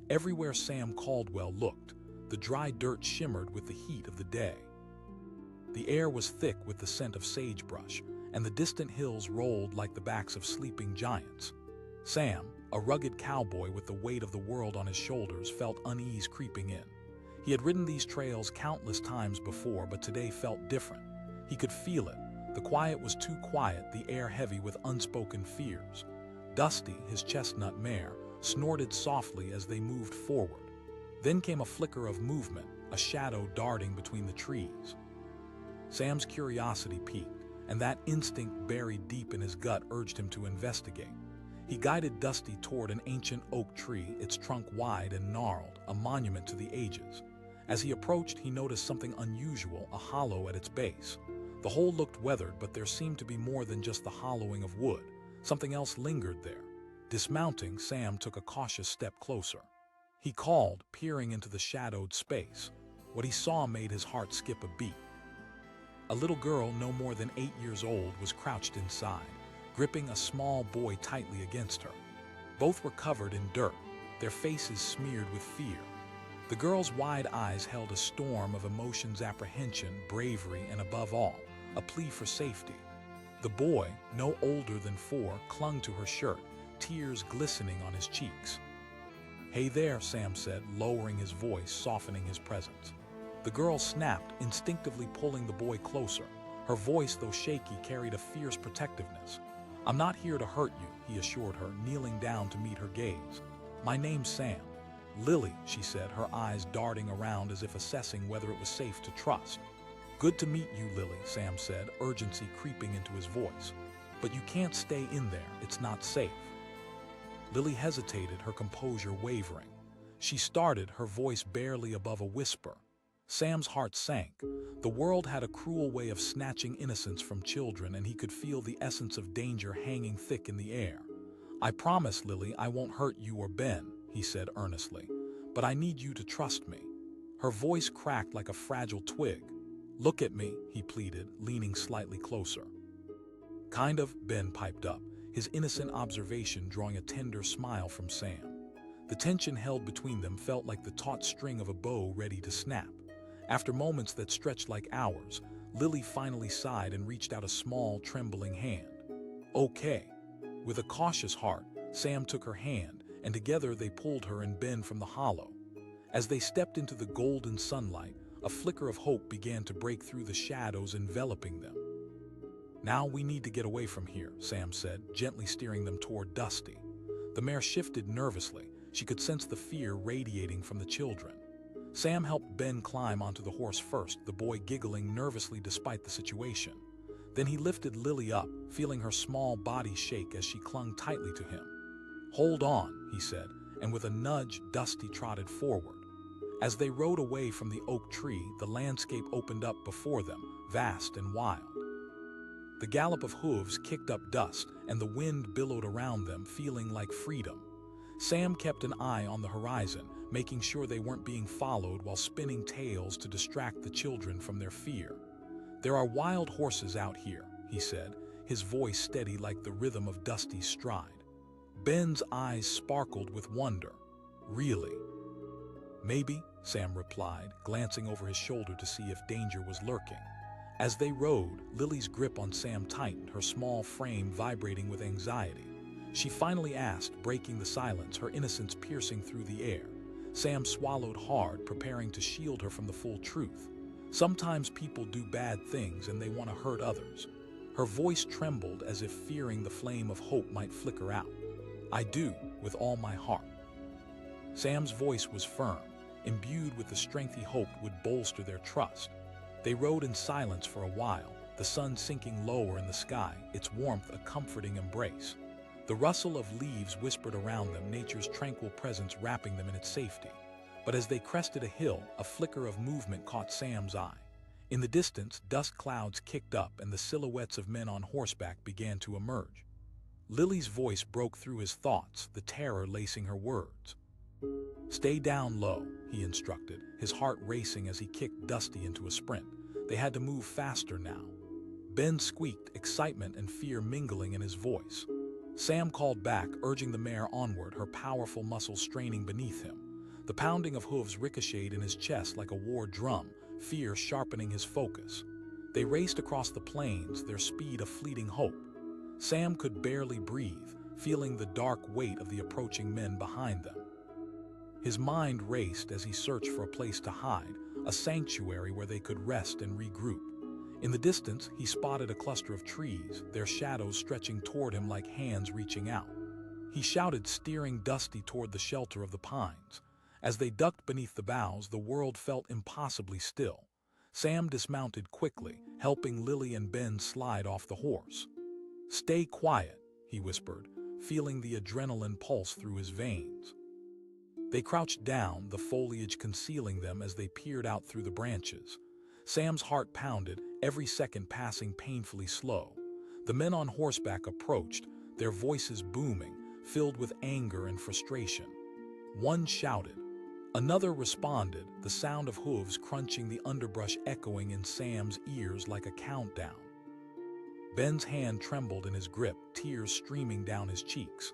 Everywhere Sam Caldwell looked, the dry dirt shimmered with the heat of the day. The air was thick with the scent of sagebrush, and the distant hills rolled like the backs of sleeping giants. Sam, a rugged cowboy with the weight of the world on his shoulders, felt unease creeping in. He had ridden these trails countless times before, but today felt different. He could feel it. The quiet was too quiet, the air heavy with unspoken fears. Dusty, his chestnut mare, snorted softly as they moved forward. Then came a flicker of movement, a shadow darting between the trees. Sam's curiosity piqued, and that instinct buried deep in his gut urged him to investigate. He guided Dusty toward an ancient oak tree, its trunk wide and gnarled, a monument to the ages. As he approached, he noticed something unusual, a hollow at its base. The hole looked weathered, but there seemed to be more than just the hollowing of wood. Something else lingered there. Dismounting, Sam took a cautious step closer. He called, peering into the shadowed space. What he saw made his heart skip a beat. A little girl no more than 8 years old was crouched inside, gripping a small boy tightly against her. Both were covered in dirt, their faces smeared with fear. The girl's wide eyes held a storm of emotions: apprehension, bravery, and above all, a plea for safety. The boy, no older than 4, clung to her shirt, tears glistening on his cheeks. "Hey there," Sam said, lowering his voice, softening his presence. The girl snapped, instinctively pulling the boy closer. Her voice, though shaky, carried a fierce protectiveness. "I'm not here to hurt you," he assured her, kneeling down to meet her gaze. "My name's Sam." "Lily," she said, her eyes darting around as if assessing whether it was safe to trust. "Good to meet you, Lily," Sam said, urgency creeping into his voice. "But you can't stay in there, it's not safe." Lily hesitated, her composure wavering. She started, her voice barely above a whisper. Sam's heart sank. The world had a cruel way of snatching innocence from children, and he could feel the essence of danger hanging thick in the air. "I promise, Lily, I won't hurt you or Ben," he said earnestly. "But I need you to trust me." Her voice cracked like a fragile twig. "Look at me," he pleaded, leaning slightly closer. "Kind of," Ben piped up, his innocent observation drawing a tender smile from Sam. The tension held between them felt like the taut string of a bow ready to snap. After moments that stretched like hours, Lily finally sighed and reached out a small, trembling hand. "Okay." With a cautious heart, Sam took her hand, and together they pulled her and Ben from the hollow. As they stepped into the golden sunlight, a flicker of hope began to break through the shadows enveloping them. "Now we need to get away from here," Sam said, gently steering them toward Dusty. The mare shifted nervously. She could sense the fear radiating from the children. Sam helped Ben climb onto the horse first, the boy giggling nervously despite the situation. Then he lifted Lily up, feeling her small body shake as she clung tightly to him. "Hold on," he said, and with a nudge, Dusty trotted forward. As they rode away from the oak tree, the landscape opened up before them, vast and wild. The gallop of hooves kicked up dust, and the wind billowed around them, feeling like freedom. Sam kept an eye on the horizon, making sure they weren't being followed while spinning tales to distract the children from their fear. "There are wild horses out here," he said, his voice steady like the rhythm of Dusty's stride. Ben's eyes sparkled with wonder. "Really?" "Maybe," Sam replied, glancing over his shoulder to see if danger was lurking. As they rode, Lily's grip on Sam tightened, her small frame vibrating with anxiety. She finally asked, breaking the silence, her innocence piercing through the air. Sam swallowed hard, preparing to shield her from the full truth. "Sometimes people do bad things and they want to hurt others." Her voice trembled as if fearing the flame of hope might flicker out. "I do, with all my heart." Sam's voice was firm, imbued with the strength he hoped would bolster their trust. They rode in silence for a while, the sun sinking lower in the sky, its warmth a comforting embrace. The rustle of leaves whispered around them, nature's tranquil presence wrapping them in its safety. But as they crested a hill, a flicker of movement caught Sam's eye. In the distance, dust clouds kicked up and the silhouettes of men on horseback began to emerge. Lily's voice broke through his thoughts, the terror lacing her words. "Stay down low," he instructed, his heart racing as he kicked Dusty into a sprint. They had to move faster now. Ben squeaked, excitement and fear mingling in his voice. Sam called back, urging the mare onward, her powerful muscles straining beneath him. The pounding of hooves ricocheted in his chest like a war drum, fear sharpening his focus. They raced across the plains, their speed a fleeting hope. Sam could barely breathe, feeling the dark weight of the approaching men behind them. His mind raced as he searched for a place to hide, a sanctuary where they could rest and regroup. In the distance, he spotted a cluster of trees, their shadows stretching toward him like hands reaching out. He shouted, steering Dusty toward the shelter of the pines. As they ducked beneath the boughs, the world felt impossibly still. Sam dismounted quickly, helping Lily and Ben slide off the horse. "Stay quiet," he whispered, feeling the adrenaline pulse through his veins. They crouched down, the foliage concealing them as they peered out through the branches. Sam's heart pounded, every second passing painfully slow. The men on horseback approached, their voices booming, filled with anger and frustration. One shouted. Another responded, the sound of hooves crunching the underbrush echoing in Sam's ears like a countdown. Ben's hand trembled in his grip, tears streaming down his cheeks.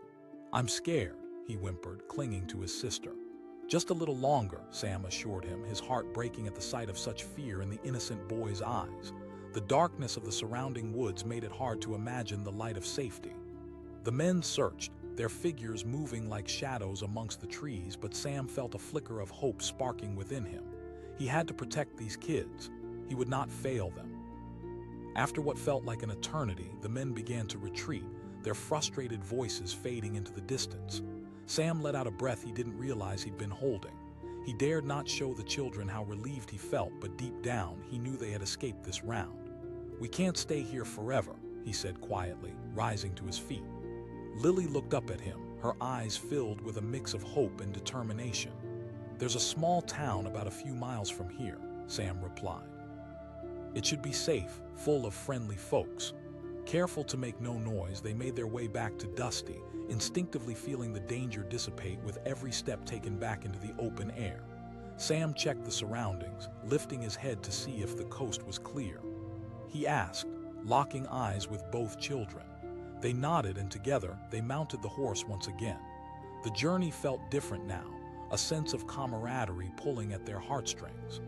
"I'm scared," he whimpered, clinging to his sister. "Just a little longer," Sam assured him, his heart breaking at the sight of such fear in the innocent boy's eyes. The darkness of the surrounding woods made it hard to imagine the light of safety. The men searched, their figures moving like shadows amongst the trees, but Sam felt a flicker of hope sparking within him. He had to protect these kids. He would not fail them. After what felt like an eternity, the men began to retreat, their frustrated voices fading into the distance. Sam let out a breath he didn't realize he'd been holding. He dared not show the children how relieved he felt, but deep down, he knew they had escaped this round. "We can't stay here forever," he said quietly, rising to his feet. Lily looked up at him, her eyes filled with a mix of hope and determination. "There's a small town about a few miles from here," Sam replied. "It should be safe, full of friendly folks." Careful to make no noise, they made their way back to Dusty, instinctively feeling the danger dissipate with every step taken back into the open air. Sam checked the surroundings, lifting his head to see if the coast was clear. He asked, locking eyes with both children. They nodded, and together they mounted the horse once again. The journey felt different now, a sense of camaraderie pulling at their heartstrings.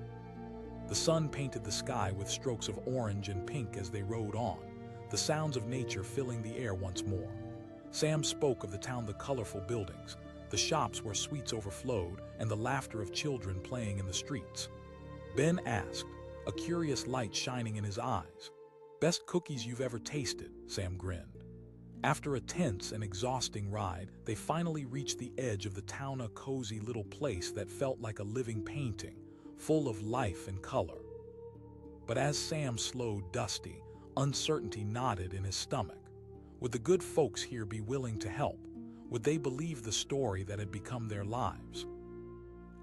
The sun painted the sky with strokes of orange and pink as they rode on, the sounds of nature filling the air once more. Sam spoke of the town, the colorful buildings, the shops where sweets overflowed, and the laughter of children playing in the streets. Ben asked, a curious light shining in his eyes. "Best cookies you've ever tasted," Sam grinned. After a tense and exhausting ride, they finally reached the edge of the town, a cozy little place that felt like a living painting, full of life and color. But as Sam slowed Dusty, uncertainty knotted in his stomach. Would the good folks here be willing to help? Would they believe the story that had become their lives?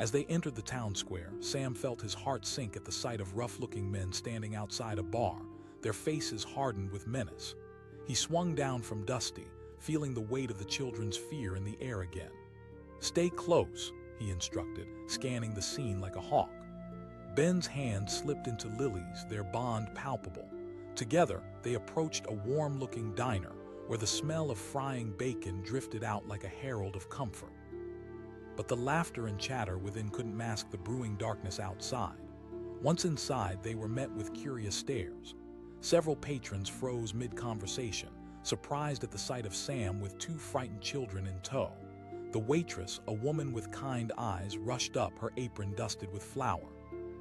As they entered the town square, Sam felt his heart sink at the sight of rough-looking men standing outside a bar, their faces hardened with menace. He swung down from Dusty, feeling the weight of the children's fear in the air again. "Stay close," he instructed, scanning the scene like a hawk. Ben's hand slipped into Lily's, their bond palpable. Together, they approached a warm-looking diner, where the smell of frying bacon drifted out like a herald of comfort. But the laughter and chatter within couldn't mask the brewing darkness outside. Once inside, they were met with curious stares. Several patrons froze mid-conversation, surprised at the sight of Sam with two frightened children in tow. The waitress, a woman with kind eyes, rushed up, her apron dusted with flour.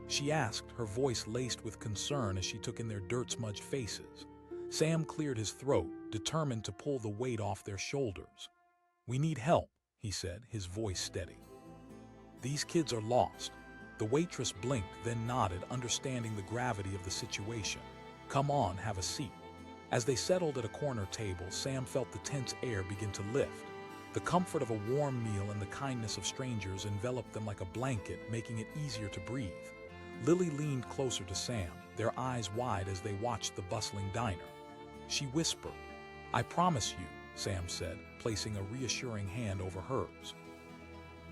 She asked, her voice laced with concern as she took in their dirt-smudged faces. Sam cleared his throat, determined to pull the weight off their shoulders. "We need help," he said, his voice steady. "These kids are lost." The waitress blinked, then nodded, understanding the gravity of the situation. "Come on, have a seat." As they settled at a corner table, Sam felt the tense air begin to lift. The comfort of a warm meal and the kindness of strangers enveloped them like a blanket, making it easier to breathe. Lily leaned closer to Sam, their eyes wide as they watched the bustling diner. She whispered, "I promise you," Sam said, placing a reassuring hand over hers.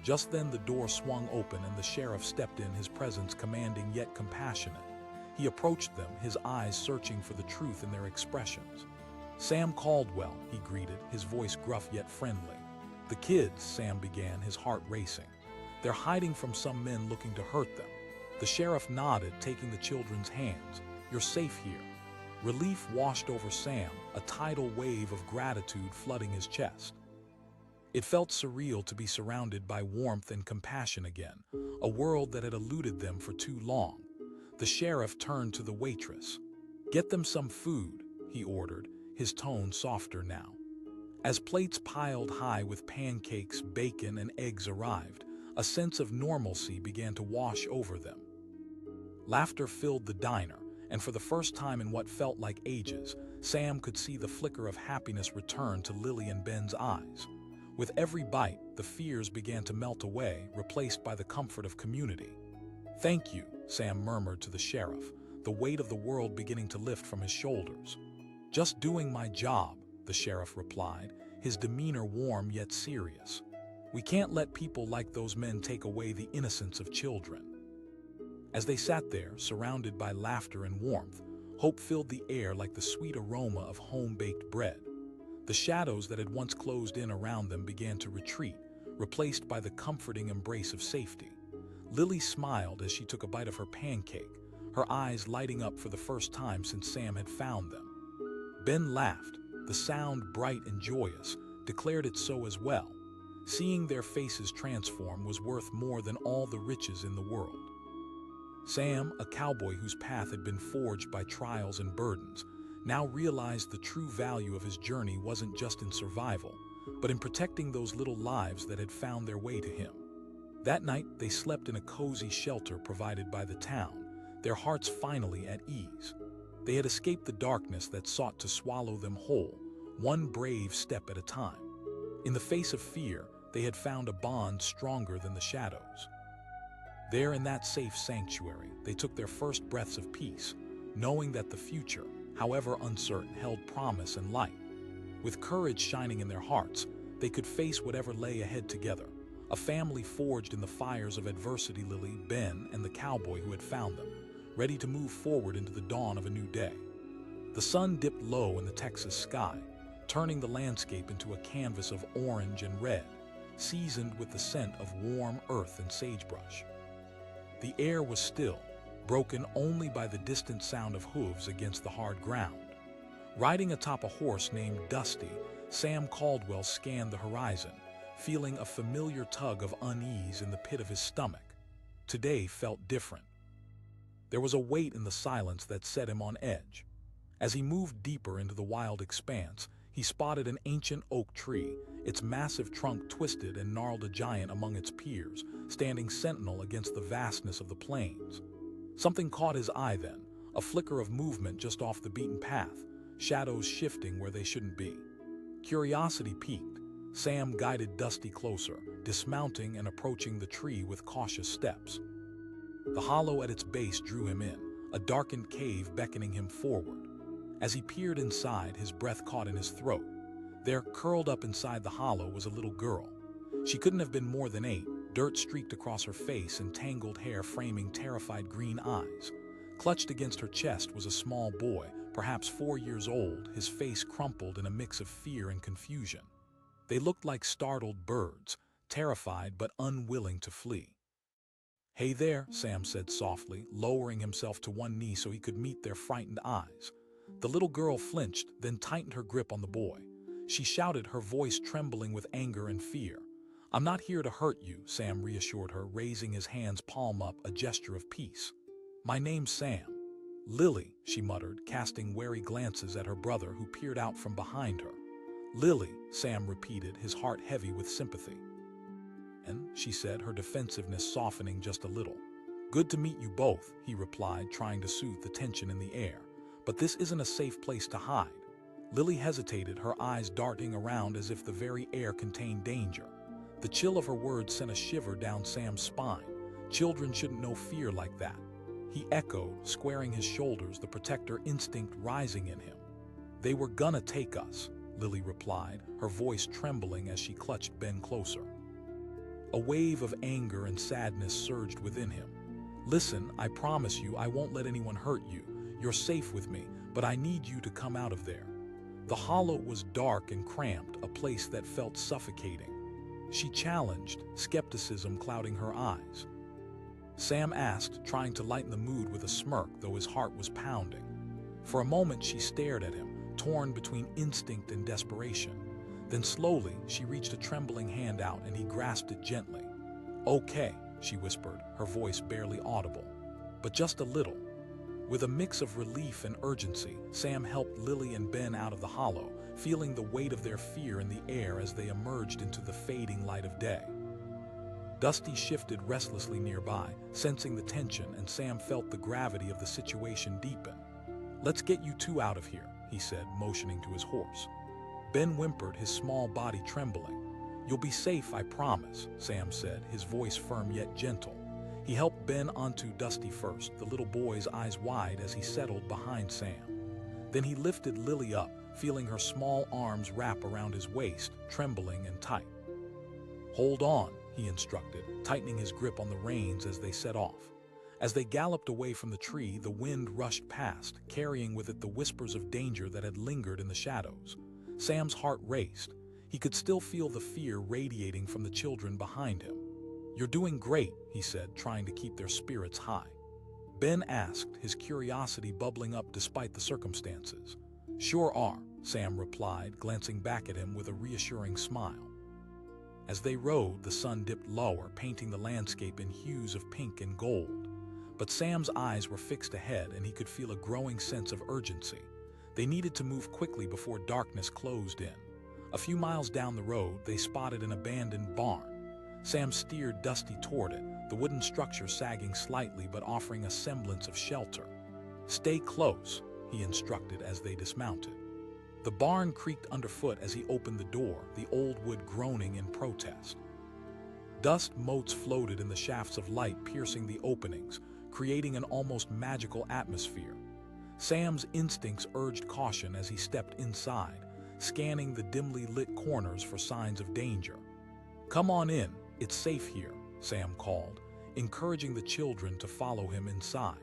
Just then the door swung open and the sheriff stepped in, his presence commanding yet compassionate. He approached them, his eyes searching for the truth in their expressions. "Sam Caldwell," he greeted, his voice gruff yet friendly. "The kids," Sam began, his heart racing. "They're hiding from some men looking to hurt them." The sheriff nodded, taking the children's hands. "You're safe here." Relief washed over Sam, a tidal wave of gratitude flooding his chest. It felt surreal to be surrounded by warmth and compassion again, a world that had eluded them for too long. The sheriff turned to the waitress. "Get them some food," he ordered, his tone softer now. As plates piled high with pancakes, bacon, and eggs arrived, a sense of normalcy began to wash over them. Laughter filled the diner, and for the first time in what felt like ages, Sam could see the flicker of happiness return to Lily and Ben's eyes. With every bite, the fears began to melt away, replaced by the comfort of community. "Thank you," Sam murmured to the sheriff, the weight of the world beginning to lift from his shoulders. "Just doing my job," the sheriff replied, his demeanor warm yet serious. "We can't let people like those men take away the innocence of children." As they sat there, surrounded by laughter and warmth, hope filled the air like the sweet aroma of home-baked bread. The shadows that had once closed in around them began to retreat, replaced by the comforting embrace of safety. Lily smiled as she took a bite of her pancake, her eyes lighting up for the first time since Sam had found them. Ben laughed, the sound bright and joyous, declared it so as well. Seeing their faces transform was worth more than all the riches in the world. Sam, a cowboy whose path had been forged by trials and burdens, now realized the true value of his journey wasn't just in survival, but in protecting those little lives that had found their way to him. That night, they slept in a cozy shelter provided by the town, their hearts finally at ease. They had escaped the darkness that sought to swallow them whole, one brave step at a time. In the face of fear, they had found a bond stronger than the shadows. There in that safe sanctuary, they took their first breaths of peace, knowing that the future, however uncertain, held promise and light. With courage shining in their hearts, they could face whatever lay ahead together, a family forged in the fires of adversity. Lily, Ben, and the cowboy who had found them, ready to move forward into the dawn of a new day. The sun dipped low in the Texas sky, turning the landscape into a canvas of orange and red, seasoned with the scent of warm earth and sagebrush. The air was still, broken only by the distant sound of hooves against the hard ground. Riding atop a horse named Dusty, Sam Caldwell scanned the horizon, feeling a familiar tug of unease in the pit of his stomach. Today felt different. There was a weight in the silence that set him on edge. As he moved deeper into the wild expanse, he spotted an ancient oak tree, its massive trunk twisted and gnarled, a giant among its peers, standing sentinel against the vastness of the plains. Something caught his eye then, a flicker of movement just off the beaten path, shadows shifting where they shouldn't be. Curiosity piqued. Sam guided Dusty closer, dismounting and approaching the tree with cautious steps. The hollow at its base drew him in, a darkened cave beckoning him forward. As he peered inside, his breath caught in his throat. There, curled up inside the hollow, was a little girl. She couldn't have been more than 8, dirt streaked across her face and tangled hair framing terrified green eyes. Clutched against her chest was a small boy, perhaps 4 years old, his face crumpled in a mix of fear and confusion. They looked like startled birds, terrified but unwilling to flee. "Hey there," Sam said softly, lowering himself to one knee so he could meet their frightened eyes. The little girl flinched, then tightened her grip on the boy. She shouted, her voice trembling with anger and fear. "I'm not here to hurt you," Sam reassured her, raising his hands palm up, a gesture of peace. "My name's Sam." Lily, she muttered, casting wary glances at her brother who peered out from behind her. Lily, Sam repeated, his heart heavy with sympathy. And, she said, her defensiveness softening just a little. Good to meet you both, he replied, trying to soothe the tension in the air. But this isn't a safe place to hide. Lily hesitated, her eyes darting around as if the very air contained danger. The chill of her words sent a shiver down Sam's spine. Children shouldn't know fear like that. He echoed, squaring his shoulders, the protector instinct rising in him. They were gonna take us, Lily replied, her voice trembling as she clutched Ben closer. A wave of anger and sadness surged within him. Listen, I promise you I won't let anyone hurt you. You're safe with me, but I need you to come out of there. The hollow was dark and cramped, a place that felt suffocating. She challenged, skepticism clouding her eyes. Sam asked, trying to lighten the mood with a smirk, though his heart was pounding. For a moment she stared at him, torn between instinct and desperation. Then slowly, she reached a trembling hand out and he grasped it gently. Okay, she whispered, her voice barely audible. But just a little. With a mix of relief and urgency, Sam helped Lily and Ben out of the hollow, feeling the weight of their fear in the air as they emerged into the fading light of day. Dusty shifted restlessly nearby, sensing the tension, and Sam felt the gravity of the situation deepen. Let's get you two out of here, he said, motioning to his horse. Ben whimpered, his small body trembling. You'll be safe, I promise, Sam said, his voice firm yet gentle. He helped Ben onto Dusty first, the little boy's eyes wide as he settled behind Sam. Then he lifted Lily up, feeling her small arms wrap around his waist, trembling and tight. Hold on, he instructed, tightening his grip on the reins as they set off. As they galloped away from the tree, the wind rushed past, carrying with it the whispers of danger that had lingered in the shadows. Sam's heart raced. He could still feel the fear radiating from the children behind him. You're doing great, he said, trying to keep their spirits high. Ben asked, his curiosity bubbling up despite the circumstances. Sure are, Sam replied, glancing back at him with a reassuring smile. As they rode, the sun dipped lower, painting the landscape in hues of pink and gold. But Sam's eyes were fixed ahead, and he could feel a growing sense of urgency. They needed to move quickly before darkness closed in. A few miles down the road, they spotted an abandoned barn. Sam steered Dusty toward it, the wooden structure sagging slightly but offering a semblance of shelter. Stay close, he instructed as they dismounted. The barn creaked underfoot as he opened the door, the old wood groaning in protest. Dust motes floated in the shafts of light piercing the openings, creating an almost magical atmosphere. Sam's instincts urged caution as he stepped inside, scanning the dimly lit corners for signs of danger. Come on in, it's safe here, Sam called, encouraging the children to follow him inside.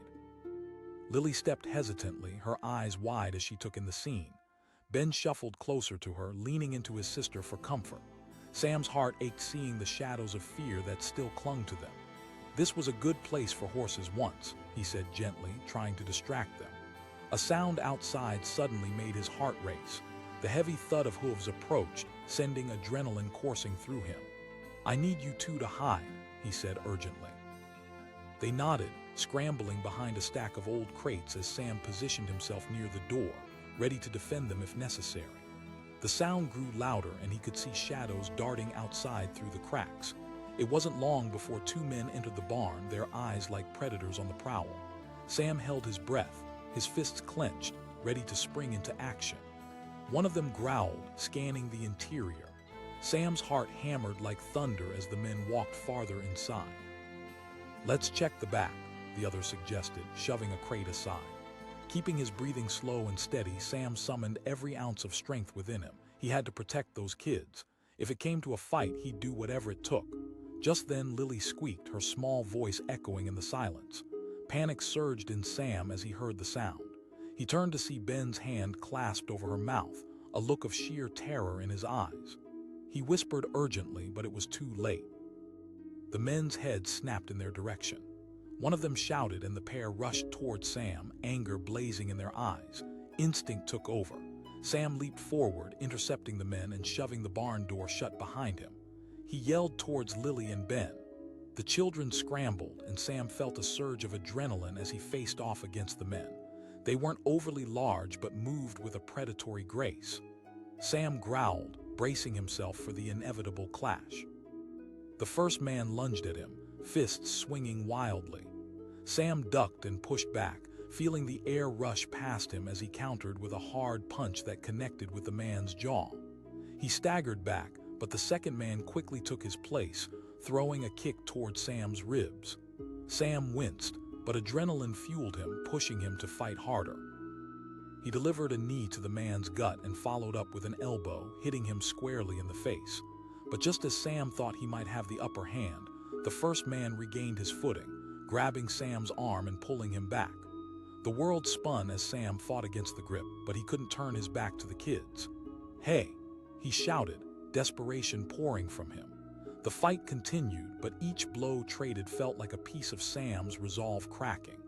Lily stepped hesitantly, her eyes wide as she took in the scene. Ben shuffled closer to her, leaning into his sister for comfort. Sam's heart ached seeing the shadows of fear that still clung to them. This was a good place for horses once, he said gently, trying to distract them. A sound outside suddenly made his heart race. The heavy thud of hooves approached, sending adrenaline coursing through him. I need you two to hide, he said urgently. They nodded, scrambling behind a stack of old crates as Sam positioned himself near the door, ready to defend them if necessary. The sound grew louder and he could see shadows darting outside through the cracks. It wasn't long before two men entered the barn, their eyes like predators on the prowl. Sam held his breath, his fists clenched, ready to spring into action. One of them growled, scanning the interior. Sam's heart hammered like thunder as the men walked farther inside. Let's check the back, the other suggested, shoving a crate aside. Keeping his breathing slow and steady, Sam summoned every ounce of strength within him. He had to protect those kids. If it came to a fight, he'd do whatever it took. Just then, Lily squeaked, her small voice echoing in the silence. Panic surged in Sam as he heard the sound. He turned to see Ben's hand clasped over her mouth, a look of sheer terror in his eyes. He whispered urgently, but it was too late. The men's heads snapped in their direction. One of them shouted, and the pair rushed towards Sam, anger blazing in their eyes. Instinct took over. Sam leaped forward, intercepting the men and shoving the barn door shut behind him. He yelled towards Lily and Ben. The children scrambled, and Sam felt a surge of adrenaline as he faced off against the men. They weren't overly large but moved with a predatory grace. Sam growled, bracing himself for the inevitable clash. The first man lunged at him, fists swinging wildly. Sam ducked and pushed back, feeling the air rush past him as he countered with a hard punch that connected with the man's jaw. He staggered back, but the second man quickly took his place, throwing a kick toward Sam's ribs. Sam winced, but adrenaline fueled him, pushing him to fight harder. He delivered a knee to the man's gut and followed up with an elbow, hitting him squarely in the face. But just as Sam thought he might have the upper hand, the first man regained his footing, grabbing Sam's arm and pulling him back. The world spun as Sam fought against the grip, but he couldn't turn his back to the kids. "Hey!" he shouted, desperation pouring from him. The fight continued, but each blow traded felt like a piece of Sam's resolve cracking.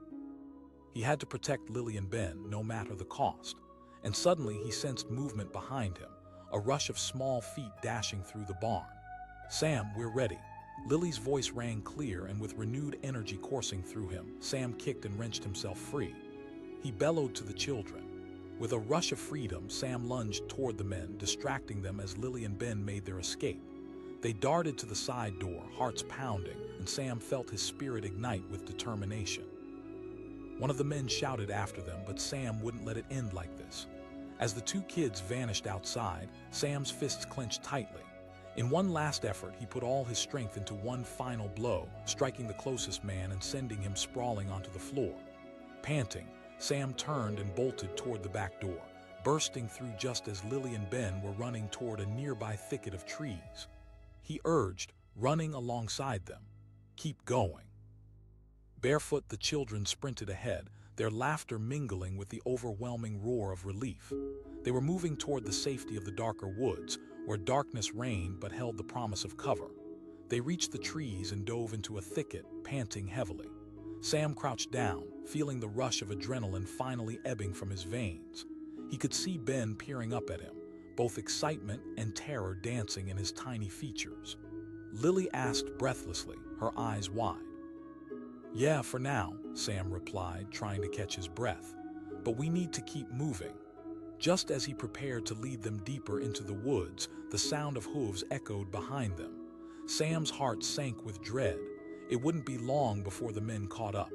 He had to protect Lily and Ben, no matter the cost. And suddenly he sensed movement behind him, a rush of small feet dashing through the barn. "Sam, we're ready." Lily's voice rang clear, and with renewed energy coursing through him, Sam kicked and wrenched himself free. He bellowed to the children. With a rush of freedom, Sam lunged toward the men, distracting them as Lily and Ben made their escape. They darted to the side door, hearts pounding, and Sam felt his spirit ignite with determination. One of the men shouted after them, but Sam wouldn't let it end like this. As the two kids vanished outside, Sam's fists clenched tightly. In one last effort, he put all his strength into one final blow, striking the closest man and sending him sprawling onto the floor. Panting, Sam turned and bolted toward the back door, bursting through just as Lily and Ben were running toward a nearby thicket of trees. He urged, running alongside them, "Keep going." Barefoot, the children sprinted ahead, their laughter mingling with the overwhelming roar of relief. They were moving toward the safety of the darker woods, where darkness reigned but held the promise of cover. They reached the trees and dove into a thicket, panting heavily. Sam crouched down, feeling the rush of adrenaline finally ebbing from his veins. He could see Ben peering up at him, both excitement and terror dancing in his tiny features. Lily asked breathlessly, her eyes wide. "Yeah, for now," Sam replied, trying to catch his breath. "But we need to keep moving." Just as he prepared to lead them deeper into the woods, the sound of hooves echoed behind them. Sam's heart sank with dread. It wouldn't be long before the men caught up.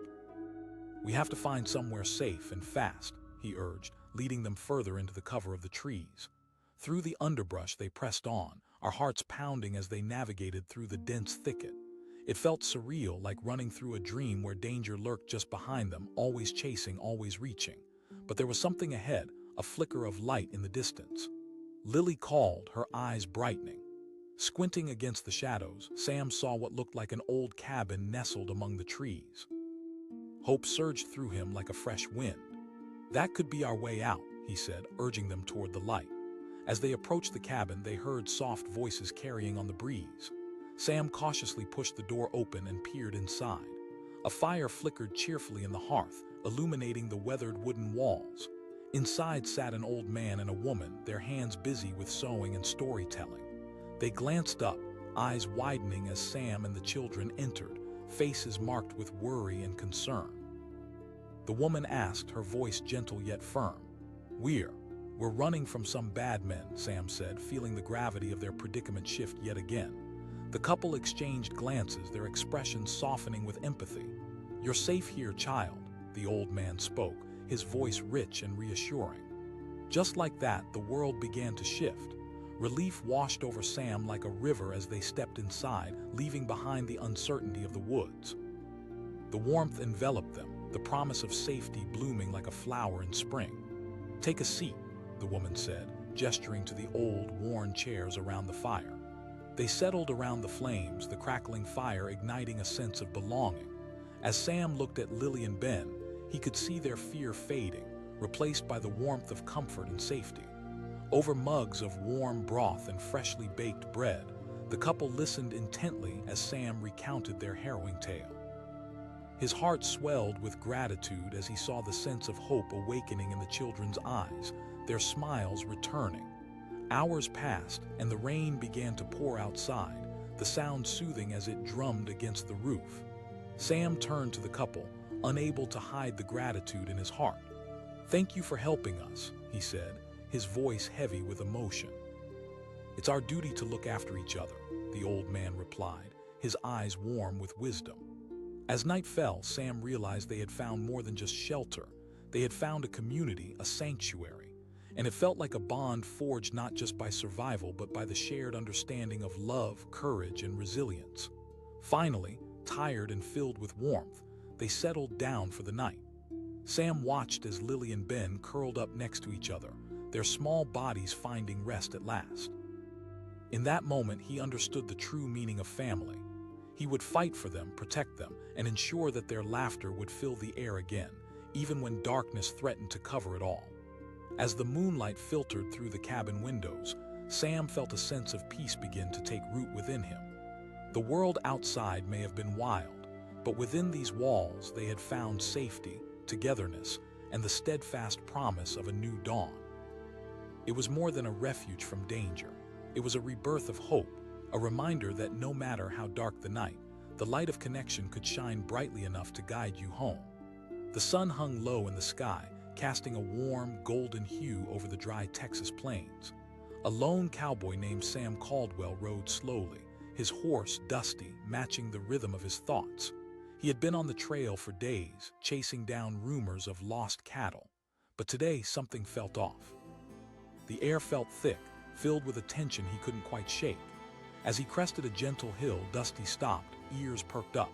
"We have to find somewhere safe and fast," he urged, leading them further into the cover of the trees. Through the underbrush they pressed on, our hearts pounding as they navigated through the dense thicket. It felt surreal, like running through a dream where danger lurked just behind them, always chasing, always reaching. But there was something ahead, a flicker of light in the distance. Lily called, her eyes brightening. Squinting against the shadows, Sam saw what looked like an old cabin nestled among the trees. Hope surged through him like a fresh wind. "That could be our way out," he said, urging them toward the light. As they approached the cabin, they heard soft voices carrying on the breeze. Sam cautiously pushed the door open and peered inside. A fire flickered cheerfully in the hearth, illuminating the weathered wooden walls. Inside sat an old man and a woman, their hands busy with sewing and storytelling. They glanced up, eyes widening as Sam and the children entered, faces marked with worry and concern. The woman asked, her voice gentle yet firm. We're running from some bad men," Sam said, feeling the gravity of their predicament shift yet again. The couple exchanged glances, their expressions softening with empathy. "You're safe here, child," the old man spoke, his voice rich and reassuring. Just like that, the world began to shift. Relief washed over Sam like a river as they stepped inside, leaving behind the uncertainty of the woods. The warmth enveloped them, the promise of safety blooming like a flower in spring. "Take a seat," the woman said, gesturing to the old, worn chairs around the fire. They settled around the flames, the crackling fire igniting a sense of belonging. As Sam looked at Lily and Ben, he could see their fear fading, replaced by the warmth of comfort and safety. Over mugs of warm broth and freshly baked bread, the couple listened intently as Sam recounted their harrowing tale. His heart swelled with gratitude as he saw the sense of hope awakening in the children's eyes, their smiles returning. Hours passed, and the rain began to pour outside, the sound soothing as it drummed against the roof. Sam turned to the couple, unable to hide the gratitude in his heart. "Thank you for helping us," he said, his voice heavy with emotion. "It's our duty to look after each other," the old man replied, his eyes warm with wisdom. As night fell, Sam realized they had found more than just shelter. They had found a community, a sanctuary, and it felt like a bond forged not just by survival but by the shared understanding of love, courage, and resilience. Finally, tired and filled with warmth, they settled down for the night. Sam watched as Lily and Ben curled up next to each other, their small bodies finding rest at last. In that moment, he understood the true meaning of family. He would fight for them, protect them, and ensure that their laughter would fill the air again, even when darkness threatened to cover it all. As the moonlight filtered through the cabin windows, Sam felt a sense of peace begin to take root within him. The world outside may have been wild, but within these walls they had found safety, togetherness, and the steadfast promise of a new dawn. It was more than a refuge from danger. It was a rebirth of hope, a reminder that no matter how dark the night, the light of connection could shine brightly enough to guide you home. The sun hung low in the sky, casting a warm, golden hue over the dry Texas plains. A lone cowboy named Sam Caldwell rode slowly, his horse Dusty matching the rhythm of his thoughts. He had been on the trail for days, chasing down rumors of lost cattle. But today something felt off. The air felt thick, filled with a tension he couldn't quite shake. As he crested a gentle hill, Dusty stopped, ears perked up.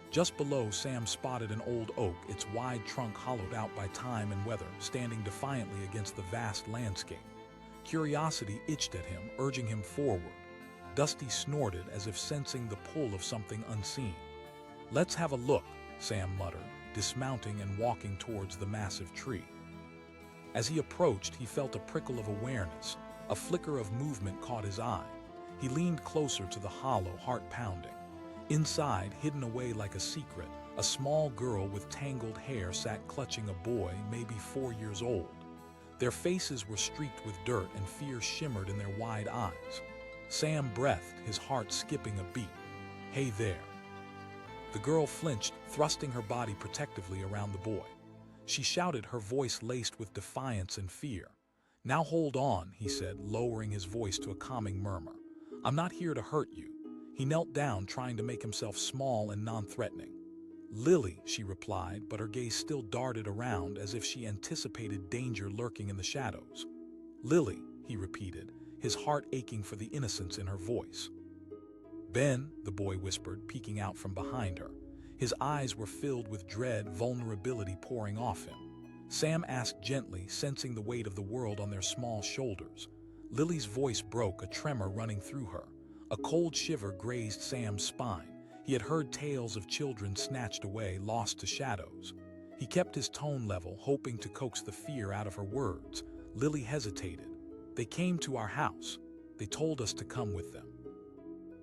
Just below, Sam spotted an old oak, its wide trunk hollowed out by time and weather, standing defiantly against the vast landscape. Curiosity itched at him, urging him forward. Dusty snorted as if sensing the pull of something unseen. "Let's have a look," Sam muttered, dismounting and walking towards the massive tree. As he approached, he felt a prickle of awareness. A flicker of movement caught his eye. He leaned closer to the hollow, heart pounding. Inside, hidden away like a secret, a small girl with tangled hair sat clutching a boy, maybe 4 years old. Their faces were streaked with dirt and fear shimmered in their wide eyes. Sam breathed, his heart skipping a beat. "Hey there." The girl flinched, thrusting her body protectively around the boy. She shouted, her voice laced with defiance and fear. "Now hold on," he said, lowering his voice to a calming murmur. "I'm not here to hurt you." He knelt down, trying to make himself small and non-threatening. "Lily," she replied, but her gaze still darted around as if she anticipated danger lurking in the shadows. "Lily," he repeated, his heart aching for the innocence in her voice. "Ben," the boy whispered, peeking out from behind her. His eyes were filled with dread, vulnerability pouring off him. Sam asked gently, sensing the weight of the world on their small shoulders. Lily's voice broke, a tremor running through her. A cold shiver grazed Sam's spine. He had heard tales of children snatched away, lost to shadows. He kept his tone level, hoping to coax the fear out of her words. Lily hesitated. "They came to our house. They told us to come with them."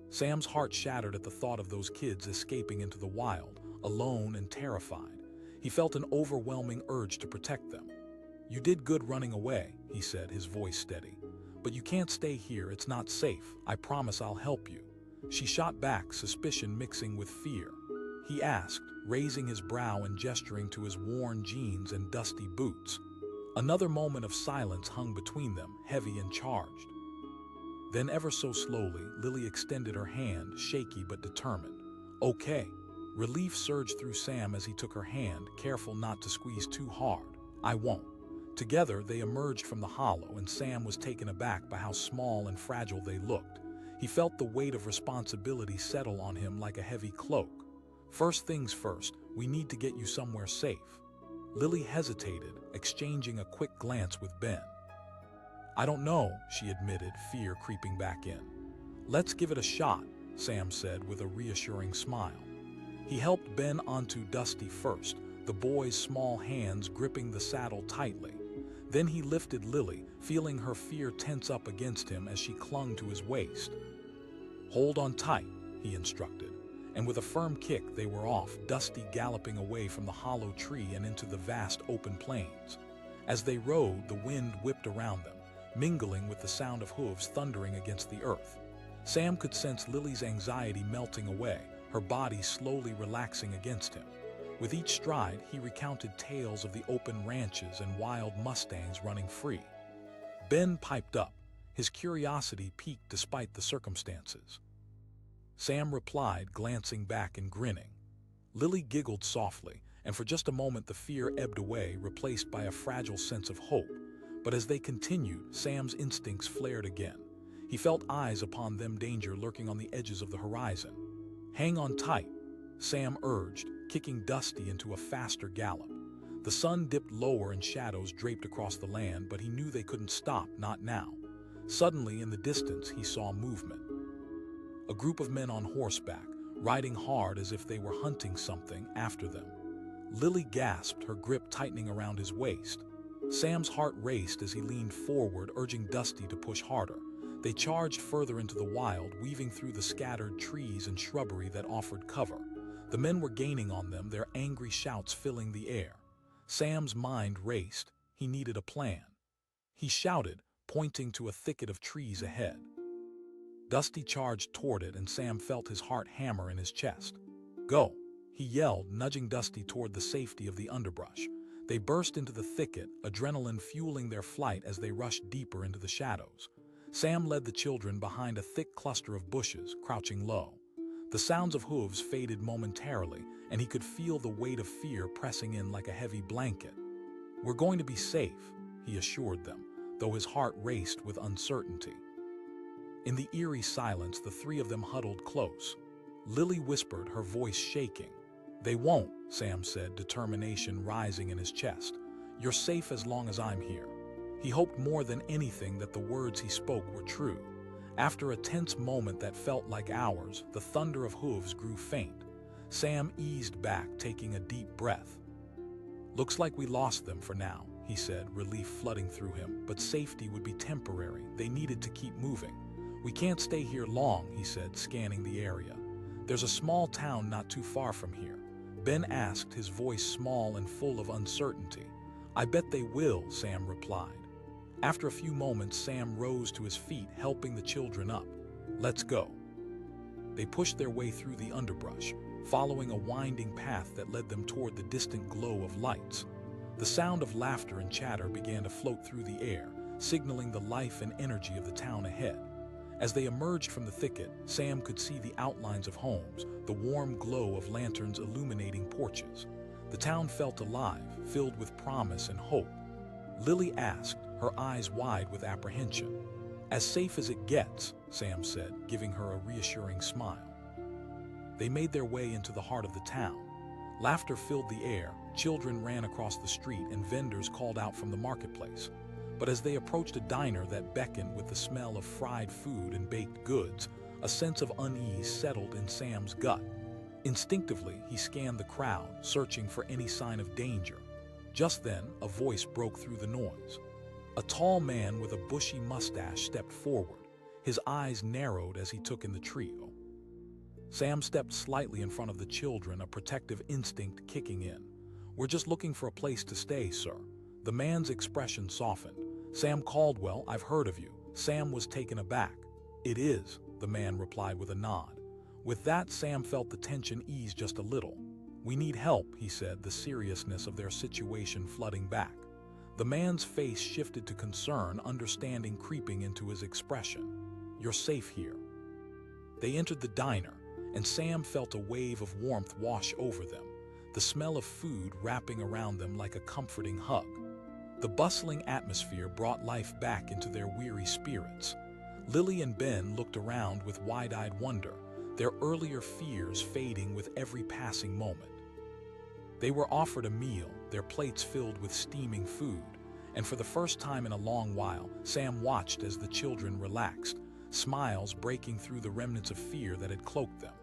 Sam's heart shattered at the thought of those kids escaping into the wild, alone and terrified. He felt an overwhelming urge to protect them. "You did good running away," he said, his voice steady. "But you can't stay here, it's not safe. I promise I'll help you." She shot back, suspicion mixing with fear. He asked, raising his brow and gesturing to his worn jeans and dusty boots. Another moment of silence hung between them, heavy and charged. Then ever so slowly, Lily extended her hand, shaky but determined. "Okay." Relief surged through Sam as he took her hand, careful not to squeeze too hard. "I won't." Together, they emerged from the hollow, and Sam was taken aback by how small and fragile they looked. He felt the weight of responsibility settle on him like a heavy cloak. "First things first, we need to get you somewhere safe." Lily hesitated, exchanging a quick glance with Ben. "I don't know," she admitted, fear creeping back in. "Let's give it a shot," Sam said with a reassuring smile. He helped Ben onto Dusty first, the boy's small hands gripping the saddle tightly. Then he lifted Lily, feeling her fear tense up against him as she clung to his waist. "Hold on tight," he instructed, and with a firm kick they were off, Dusty galloping away from the hollow tree and into the vast open plains. As they rode, the wind whipped around them, mingling with the sound of hooves thundering against the earth. Sam could sense Lily's anxiety melting away, her body slowly relaxing against him. With each stride, he recounted tales of the open ranches and wild mustangs running free. Ben piped up, his curiosity piqued despite the circumstances. Sam replied, glancing back and grinning. Lily giggled softly, and for just a moment the fear ebbed away, replaced by a fragile sense of hope. But as they continued, Sam's instincts flared again. He felt eyes upon them, danger lurking on the edges of the horizon. "Hang on tight," Sam urged, kicking Dusty into a faster gallop. The sun dipped lower and shadows draped across the land, but he knew they couldn't stop, not now. Suddenly, in the distance, he saw movement. A group of men on horseback, riding hard as if they were hunting something after them. Lily gasped, her grip tightening around his waist. Sam's heart raced as he leaned forward, urging Dusty to push harder. They charged further into the wild, weaving through the scattered trees and shrubbery that offered cover. The men were gaining on them, their angry shouts filling the air. Sam's mind raced. He needed a plan. He shouted, pointing to a thicket of trees ahead. Dusty charged toward it, and Sam felt his heart hammer in his chest. "Go!" he yelled, nudging Dusty toward the safety of the underbrush. They burst into the thicket, adrenaline fueling their flight as they rushed deeper into the shadows. Sam led the children behind a thick cluster of bushes, crouching low. The sounds of hooves faded momentarily, and he could feel the weight of fear pressing in like a heavy blanket. "We're going to be safe," he assured them, though his heart raced with uncertainty. In the eerie silence, the three of them huddled close. Lily whispered, her voice shaking. "They won't," Sam said, determination rising in his chest. "You're safe as long as I'm here." He hoped more than anything that the words he spoke were true. After a tense moment that felt like hours, the thunder of hooves grew faint. Sam eased back, taking a deep breath. "Looks like we lost them for now," he said, relief flooding through him, but safety would be temporary. They needed to keep moving. "We can't stay here long," he said, scanning the area. "There's a small town not too far from here." Ben asked, his voice small and full of uncertainty. "I bet they will," Sam replied. After a few moments, Sam rose to his feet, helping the children up. "Let's go." They pushed their way through the underbrush, following a winding path that led them toward the distant glow of lights. The sound of laughter and chatter began to float through the air, signaling the life and energy of the town ahead. As they emerged from the thicket, Sam could see the outlines of homes, the warm glow of lanterns illuminating porches. The town felt alive, filled with promise and hope. Lily asked, her eyes wide with apprehension. "As safe as it gets," Sam said, giving her a reassuring smile. They made their way into the heart of the town. Laughter filled the air, children ran across the street, and vendors called out from the marketplace. But as they approached a diner that beckoned with the smell of fried food and baked goods, a sense of unease settled in Sam's gut. Instinctively, he scanned the crowd, searching for any sign of danger. Just then, a voice broke through the noise. A tall man with a bushy mustache stepped forward. His eyes narrowed as he took in the trio. Sam stepped slightly in front of the children, a protective instinct kicking in. "We're just looking for a place to stay, sir." The man's expression softened. "Sam Caldwell, I've heard of you." Sam was taken aback. "It is," the man replied with a nod. With that, Sam felt the tension ease just a little. "We need help," he said, the seriousness of their situation flooding back. The man's face shifted to concern, understanding creeping into his expression. "You're safe here." They entered the diner, and Sam felt a wave of warmth wash over them, the smell of food wrapping around them like a comforting hug. The bustling atmosphere brought life back into their weary spirits. Lily and Ben looked around with wide-eyed wonder, their earlier fears fading with every passing moment. They were offered a meal, their plates filled with steaming food, and for the first time in a long while, Sam watched as the children relaxed, smiles breaking through the remnants of fear that had cloaked them.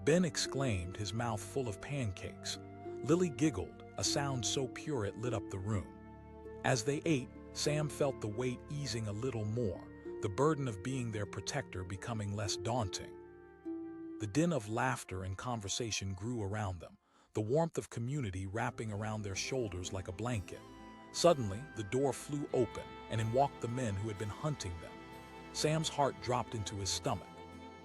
Ben exclaimed, his mouth full of pancakes. Lily giggled, a sound so pure it lit up the room. As they ate, Sam felt the weight easing a little more, the burden of being their protector becoming less daunting. The din of laughter and conversation grew around them, the warmth of community wrapping around their shoulders like a blanket. Suddenly, the door flew open, and in walked the men who had been hunting them. Sam's heart dropped into his stomach.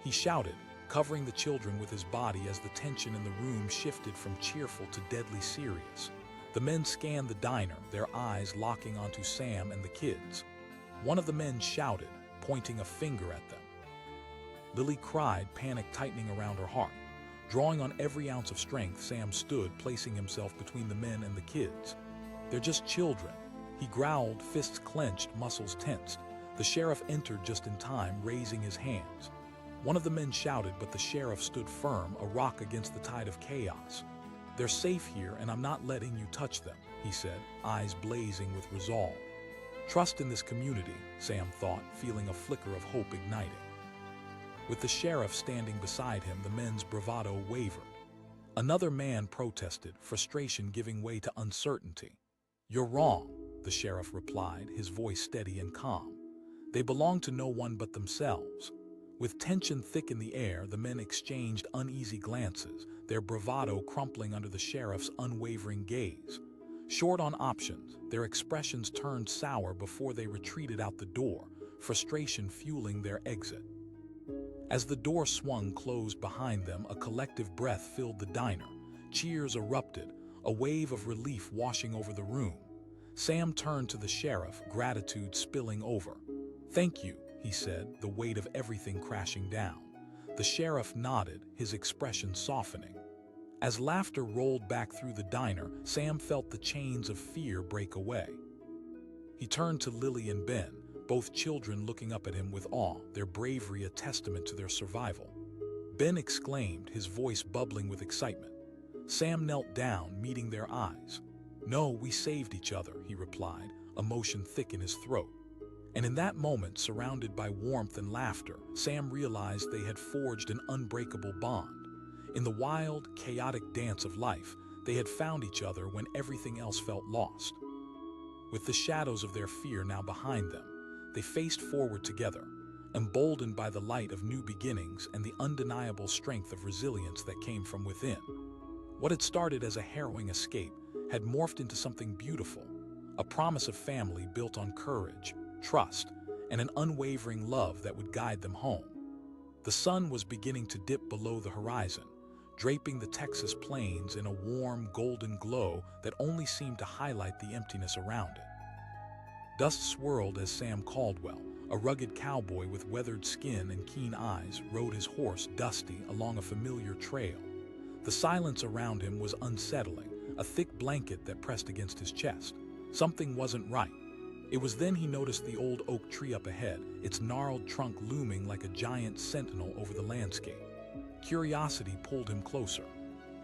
He shouted, covering the children with his body as the tension in the room shifted from cheerful to deadly serious. The men scanned the diner, their eyes locking onto Sam and the kids. One of the men shouted, pointing a finger at them. Lily cried, panic tightening around her heart. Drawing on every ounce of strength, Sam stood, placing himself between the men and the kids. "They're just children," he growled, fists clenched, muscles tensed. The sheriff entered just in time, raising his hands. One of the men shouted, but the sheriff stood firm, a rock against the tide of chaos. "They're safe here, and I'm not letting you touch them," he said, eyes blazing with resolve. "Trust in this community," Sam thought, feeling a flicker of hope igniting. With the sheriff standing beside him, the men's bravado wavered. Another man protested, frustration giving way to uncertainty. "You're wrong," the sheriff replied, his voice steady and calm. "They belong to no one but themselves." With tension thick in the air, the men exchanged uneasy glances, their bravado crumpling under the sheriff's unwavering gaze. Short on options, their expressions turned sour before they retreated out the door, frustration fueling their exit. As the door swung closed behind them, a collective breath filled the diner. Cheers erupted, a wave of relief washing over the room. Sam turned to the sheriff, gratitude spilling over. "Thank you," he said, the weight of everything crashing down. The sheriff nodded, his expression softening. As laughter rolled back through the diner, Sam felt the chains of fear break away. He turned to Lily and Ben, both children looking up at him with awe, their bravery a testament to their survival. Ben exclaimed, his voice bubbling with excitement. Sam knelt down, meeting their eyes. "No, we saved each other," he replied, emotion thick in his throat. And in that moment, surrounded by warmth and laughter, Sam realized they had forged an unbreakable bond. In the wild, chaotic dance of life, they had found each other when everything else felt lost. With the shadows of their fear now behind them, they faced forward together, emboldened by the light of new beginnings and the undeniable strength of resilience that came from within. What had started as a harrowing escape had morphed into something beautiful, a promise of family built on courage, trust, and an unwavering love that would guide them home. The sun was beginning to dip below the horizon, draping the Texas plains in a warm, golden glow that only seemed to highlight the emptiness around it. Dust swirled as Sam Caldwell, a rugged cowboy with weathered skin and keen eyes, rode his horse, Dusty, along a familiar trail. The silence around him was unsettling, a thick blanket that pressed against his chest. Something wasn't right. It was then he noticed the old oak tree up ahead, its gnarled trunk looming like a giant sentinel over the landscape. Curiosity pulled him closer.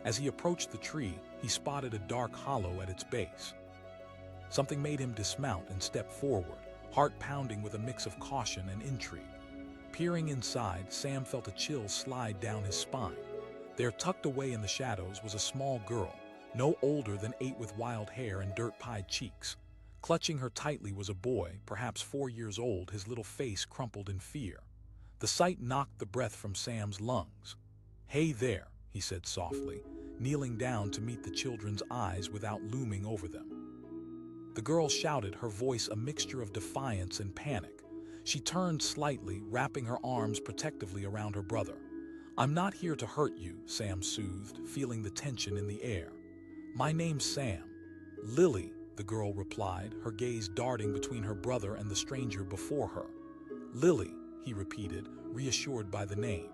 As he approached the tree, he spotted a dark hollow at its base. Something made him dismount and step forward, heart pounding with a mix of caution and intrigue. Peering inside, Sam felt a chill slide down his spine. There, tucked away in the shadows, was a small girl, no older than 8, with wild hair and dirt-pied cheeks. Clutching her tightly was a boy, perhaps 4 years old, his little face crumpled in fear. The sight knocked the breath from Sam's lungs. "Hey there," he said softly, kneeling down to meet the children's eyes without looming over them. The girl shouted, her voice a mixture of defiance and panic. She turned slightly, wrapping her arms protectively around her brother. "I'm not here to hurt you," Sam soothed, feeling the tension in the air. "My name's Sam." "Lily," the girl replied, her gaze darting between her brother and the stranger before her. "Lily," he repeated, reassured by the name.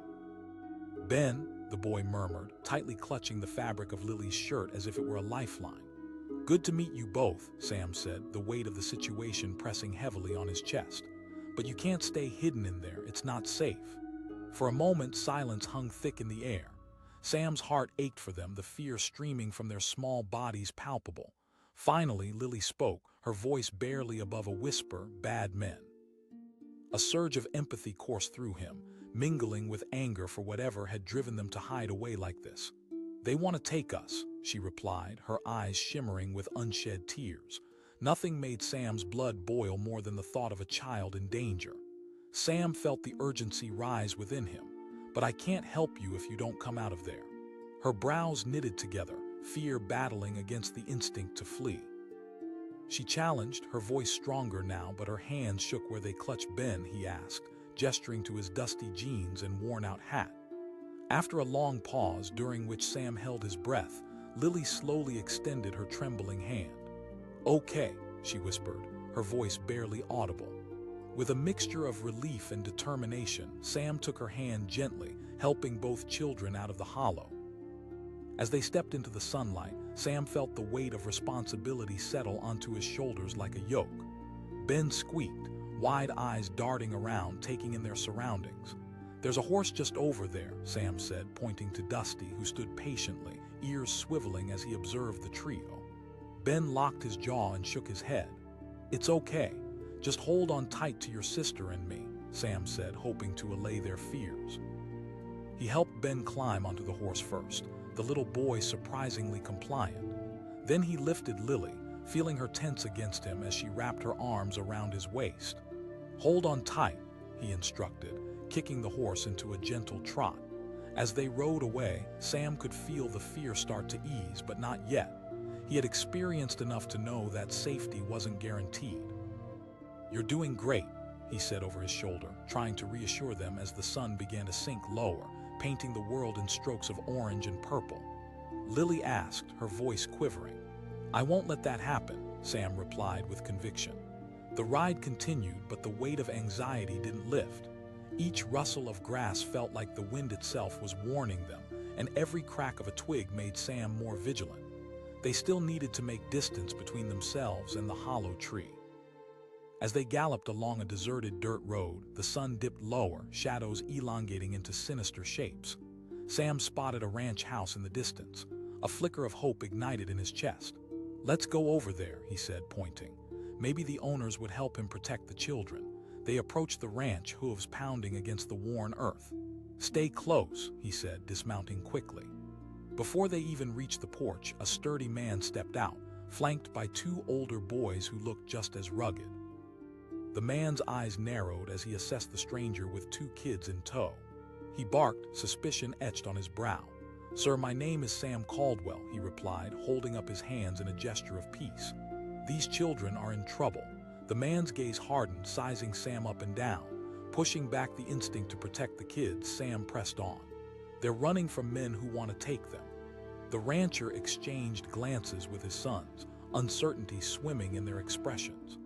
"Ben," the boy murmured, tightly clutching the fabric of Lily's shirt as if it were a lifeline. "Good to meet you both," Sam said, the weight of the situation pressing heavily on his chest. "But you can't stay hidden in there, it's not safe." For a moment, silence hung thick in the air. Sam's heart ached for them, the fear streaming from their small bodies palpable. Finally, Lily spoke, her voice barely above a whisper, "Bad men." A surge of empathy coursed through him, mingling with anger for whatever had driven them to hide away like this. "They want to take us," she replied, her eyes shimmering with unshed tears. Nothing made Sam's blood boil more than the thought of a child in danger. Sam felt the urgency rise within him. "But I can't help you if you don't come out of there." Her brows knitted together, fear battling against the instinct to flee. She challenged, her voice stronger now, but her hands shook. "Where they clutch Ben?" he asked, gesturing to his dusty jeans and worn-out hat. After a long pause during which Sam held his breath, Lily slowly extended her trembling hand. "Okay," she whispered, her voice barely audible. With a mixture of relief and determination, Sam took her hand gently, helping both children out of the hollow. As they stepped into the sunlight, Sam felt the weight of responsibility settle onto his shoulders like a yoke. Ben squeaked, wide eyes darting around, taking in their surroundings. "There's a horse just over there," Sam said, pointing to Dusty, who stood patiently, ears swiveling as he observed the trio. Ben locked his jaw and shook his head. "It's okay. Just hold on tight to your sister and me," Sam said, hoping to allay their fears. He helped Ben climb onto the horse first, the little boy surprisingly compliant. Then he lifted Lily, feeling her tense against him as she wrapped her arms around his waist. "Hold on tight," he instructed, kicking the horse into a gentle trot. As they rode away, Sam could feel the fear start to ease, but not yet. He had experienced enough to know that safety wasn't guaranteed. "You're doing great," he said over his shoulder, trying to reassure them as the sun began to sink lower, painting the world in strokes of orange and purple. Lily asked, her voice quivering. "I won't let that happen," Sam replied with conviction. The ride continued, but the weight of anxiety didn't lift. Each rustle of grass felt like the wind itself was warning them, and every crack of a twig made Sam more vigilant. They still needed to make distance between themselves and the hollow tree. As they galloped along a deserted dirt road, the sun dipped lower, shadows elongating into sinister shapes. Sam spotted a ranch house in the distance. A flicker of hope ignited in his chest. "Let's go over there," he said, pointing. Maybe the owners would help him protect the children. They approached the ranch, hooves pounding against the worn earth. "Stay close," he said, dismounting quickly. Before they even reached the porch, a sturdy man stepped out, flanked by two older boys who looked just as rugged. The man's eyes narrowed as he assessed the stranger with two kids in tow. He barked, suspicion etched on his brow. "Sir, my name is Sam Caldwell," he replied, holding up his hands in a gesture of peace. "These children are in trouble." The man's gaze hardened, sizing Sam up and down. Pushing back the instinct to protect the kids, Sam pressed on. "They're running from men who want to take them." The rancher exchanged glances with his sons, uncertainty swimming in their expressions.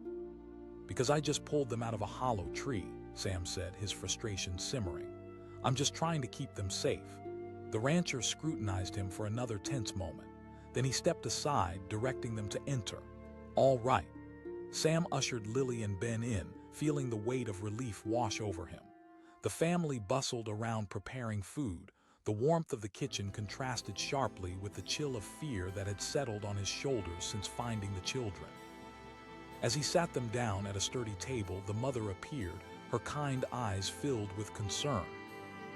"Because I just pulled them out of a hollow tree," Sam said, his frustration simmering. "I'm just trying to keep them safe." The rancher scrutinized him for another tense moment. Then he stepped aside, directing them to enter. "All right." Sam ushered Lily and Ben in, feeling the weight of relief wash over him. The family bustled around preparing food. The warmth of the kitchen contrasted sharply with the chill of fear that had settled on his shoulders since finding the children. As he sat them down at a sturdy table, the mother appeared, her kind eyes filled with concern.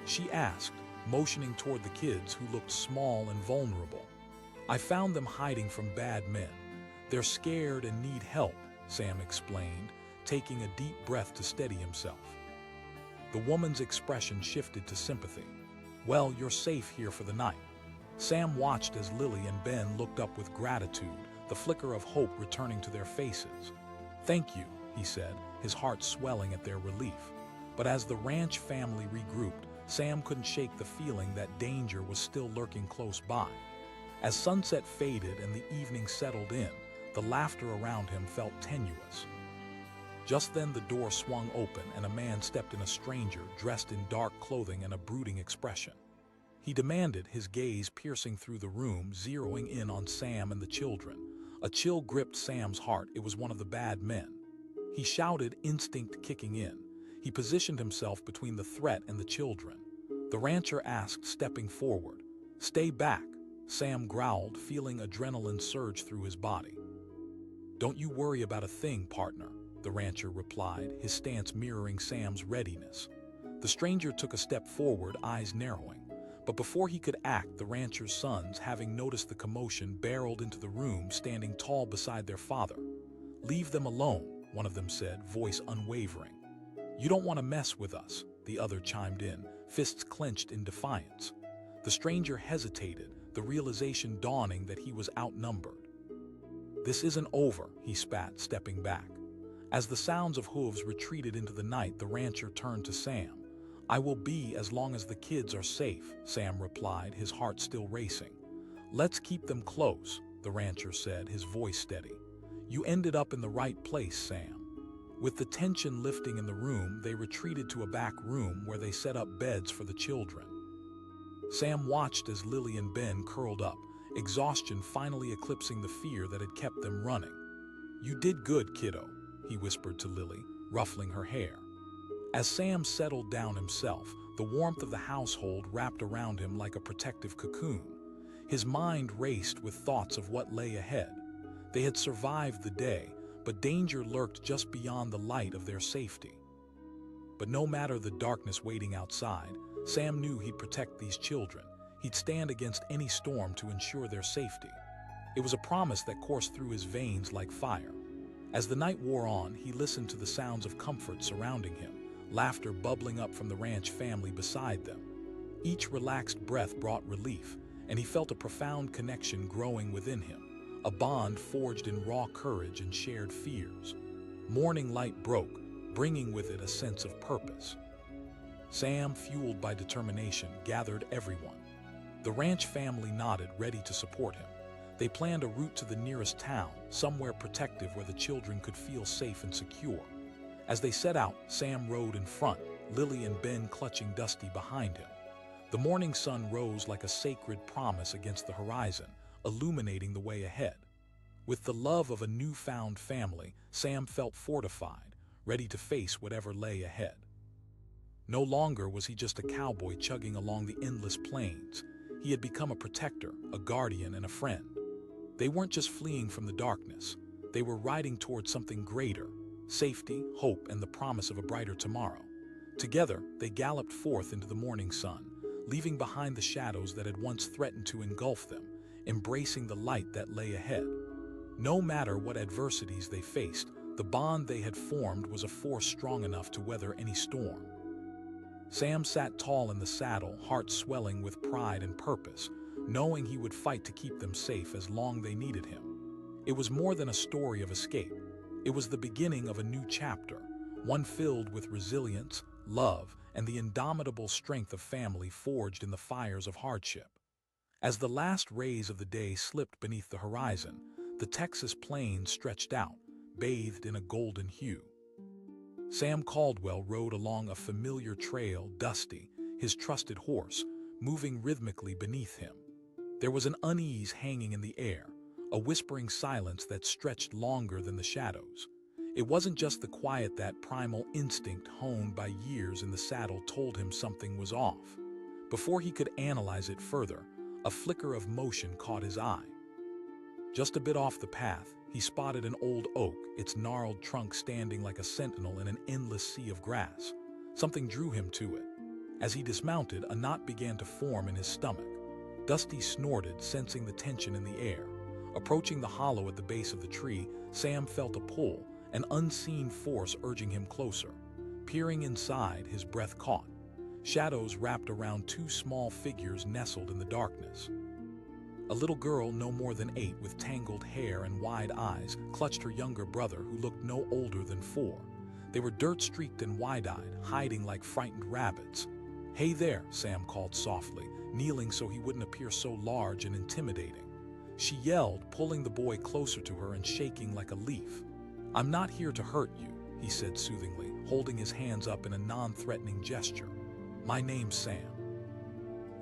She asked, motioning toward the kids who looked small and vulnerable. "I found them hiding from bad men. They're scared and need help," Sam explained, taking a deep breath to steady himself. The woman's expression shifted to sympathy. "Well, you're safe here for the night." Sam watched as Lily and Ben looked up with gratitude, the flicker of hope returning to their faces. "Thank you," he said, his heart swelling at their relief. But as the ranch family regrouped, Sam couldn't shake the feeling that danger was still lurking close by. As sunset faded and the evening settled in, the laughter around him felt tenuous. Just then the door swung open and a man stepped in, a stranger dressed in dark clothing and a brooding expression. He demanded, his gaze piercing through the room, zeroing in on Sam and the children. A chill gripped Sam's heart. It was one of the bad men. He shouted, instinct kicking in. He positioned himself between the threat and the children. The rancher asked, stepping forward. "Stay back," Sam growled, feeling adrenaline surge through his body. "Don't you worry about a thing, partner," the rancher replied, his stance mirroring Sam's readiness. The stranger took a step forward, eyes narrowing. But before he could act, the rancher's sons, having noticed the commotion, barreled into the room, standing tall beside their father. "Leave them alone," one of them said, voice unwavering. "You don't want to mess with us," the other chimed in, fists clenched in defiance. The stranger hesitated, the realization dawning that he was outnumbered. "This isn't over," he spat, stepping back. As the sounds of hooves retreated into the night, the rancher turned to Sam. "I will be as long as the kids are safe," Sam replied, his heart still racing. "Let's keep them close," the rancher said, his voice steady. "You ended up in the right place, Sam." With the tension lifting in the room, they retreated to a back room where they set up beds for the children. Sam watched as Lily and Ben curled up, exhaustion finally eclipsing the fear that had kept them running. "You did good, kiddo," he whispered to Lily, ruffling her hair. As Sam settled down himself, the warmth of the household wrapped around him like a protective cocoon. His mind raced with thoughts of what lay ahead. They had survived the day, but danger lurked just beyond the light of their safety. But no matter the darkness waiting outside, Sam knew he'd protect these children. He'd stand against any storm to ensure their safety. It was a promise that coursed through his veins like fire. As the night wore on, he listened to the sounds of comfort surrounding him, laughter bubbling up from the ranch family beside them. Each relaxed breath brought relief, and he felt a profound connection growing within him, a bond forged in raw courage and shared fears. Morning light broke, bringing with it a sense of purpose. Sam, fueled by determination, gathered everyone. The ranch family nodded, ready to support him. They planned a route to the nearest town, somewhere protective where the children could feel safe and secure. As they set out, Sam rode in front, Lily and Ben clutching Dusty behind him. The morning sun rose like a sacred promise against the horizon, illuminating the way ahead. With the love of a newfound family, Sam felt fortified, ready to face whatever lay ahead. No longer was he just a cowboy chugging along the endless plains. He had become a protector, a guardian, and a friend. They weren't just fleeing from the darkness. They were riding towards something greater: safety, hope, and the promise of a brighter tomorrow. Together, they galloped forth into the morning sun, leaving behind the shadows that had once threatened to engulf them, embracing the light that lay ahead. No matter what adversities they faced, the bond they had formed was a force strong enough to weather any storm. Sam sat tall in the saddle, heart swelling with pride and purpose, knowing he would fight to keep them safe as long as they needed him. It was more than a story of escape. It was the beginning of a new chapter, one filled with resilience, love, and the indomitable strength of family forged in the fires of hardship. As the last rays of the day slipped beneath the horizon, the Texas plains stretched out, bathed in a golden hue. Sam Caldwell rode along a familiar trail, Dusty, his trusted horse, moving rhythmically beneath him. There was an unease hanging in the air, a whispering silence that stretched longer than the shadows. It wasn't just the quiet; that primal instinct honed by years in the saddle told him something was off. Before he could analyze it further, a flicker of motion caught his eye. Just a bit off the path, he spotted an old oak, its gnarled trunk standing like a sentinel in an endless sea of grass. Something drew him to it. As he dismounted, a knot began to form in his stomach. Dusty snorted, sensing the tension in the air. Approaching the hollow at the base of the tree, Sam felt a pull, an unseen force urging him closer. Peering inside, his breath caught. Shadows wrapped around two small figures nestled in the darkness. A little girl, no more than 8, with tangled hair and wide eyes, clutched her younger brother, who looked no older than 4. They were dirt-streaked and wide-eyed, hiding like frightened rabbits. "Hey there," Sam called softly, kneeling so he wouldn't appear so large and intimidating. She yelled, pulling the boy closer to her and shaking like a leaf. "I'm not here to hurt you," he said soothingly, holding his hands up in a non-threatening gesture. "My name's Sam."